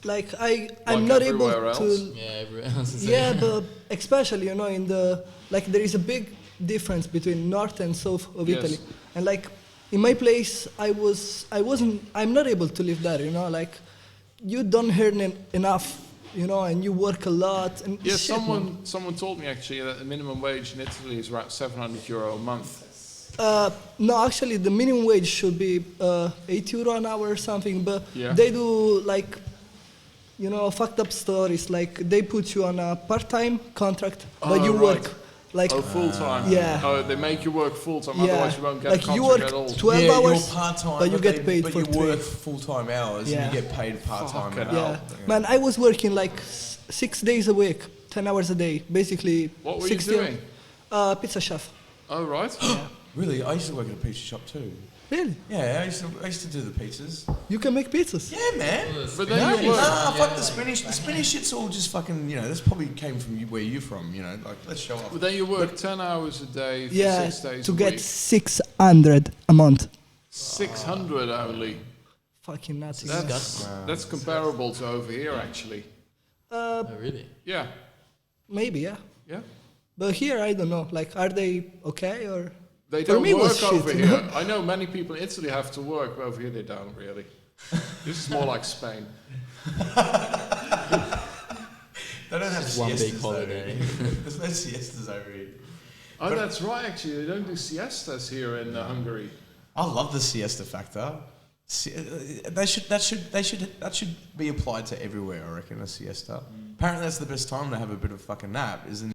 I'm not able everywhere else? to... Yeah, everywhere else is Yeah, but especially, in the... there is a big difference between north and south of Yes. Italy. And, in my place, I'm not able to live there, you don't earn enough, and you work a lot. And Yeah, shit, man. someone told me actually that the minimum wage in Italy is around €700 a month. No, actually, the minimum wage should be €8 an hour or something, but Yeah. they do, fucked up stories. They put you on a part-time contract, but you right. work, Full time. yeah. Oh, they make you work full time, yeah. otherwise you won't get a you contract work at all. 12 yeah, hours, you're part-time, but you get paid but for you 3. work full-time hours Yeah. and you get paid part-time Fucking an hell. hour. Yeah, man, I was working 6 days a week, 10 hours a day, basically. What were you 60 doing? Pizza chef. Oh, right. Really? I used to work at a pizza shop too. Really? Yeah, I used to do the pizzas. You can make pizzas? Yeah, man. But then you work. Nah, fuck the Spanish. The Spanish shit's all just fucking, this probably came from where you're from, let's show off. But then you work 10 hours a day for Yeah, 6 days to a get week. 600 a month. 600 only. Fucking nuts. That's comparable to over here, actually. Oh, really? Yeah. Maybe, yeah. Yeah. But here, I don't know. Are they okay or? They For don't me, it was work over shit, here. I know many people in Italy have to work, but over here they don't really. This is more like Spain. They don't have Just one big siestas though. holiday. There's no siestas over here. Oh, that's right. Actually, they don't do siestas here in Hungary. I love the siesta factor. That should be applied to everywhere. I reckon a siesta. Apparently, that's the best time to have a bit of fucking nap. Is in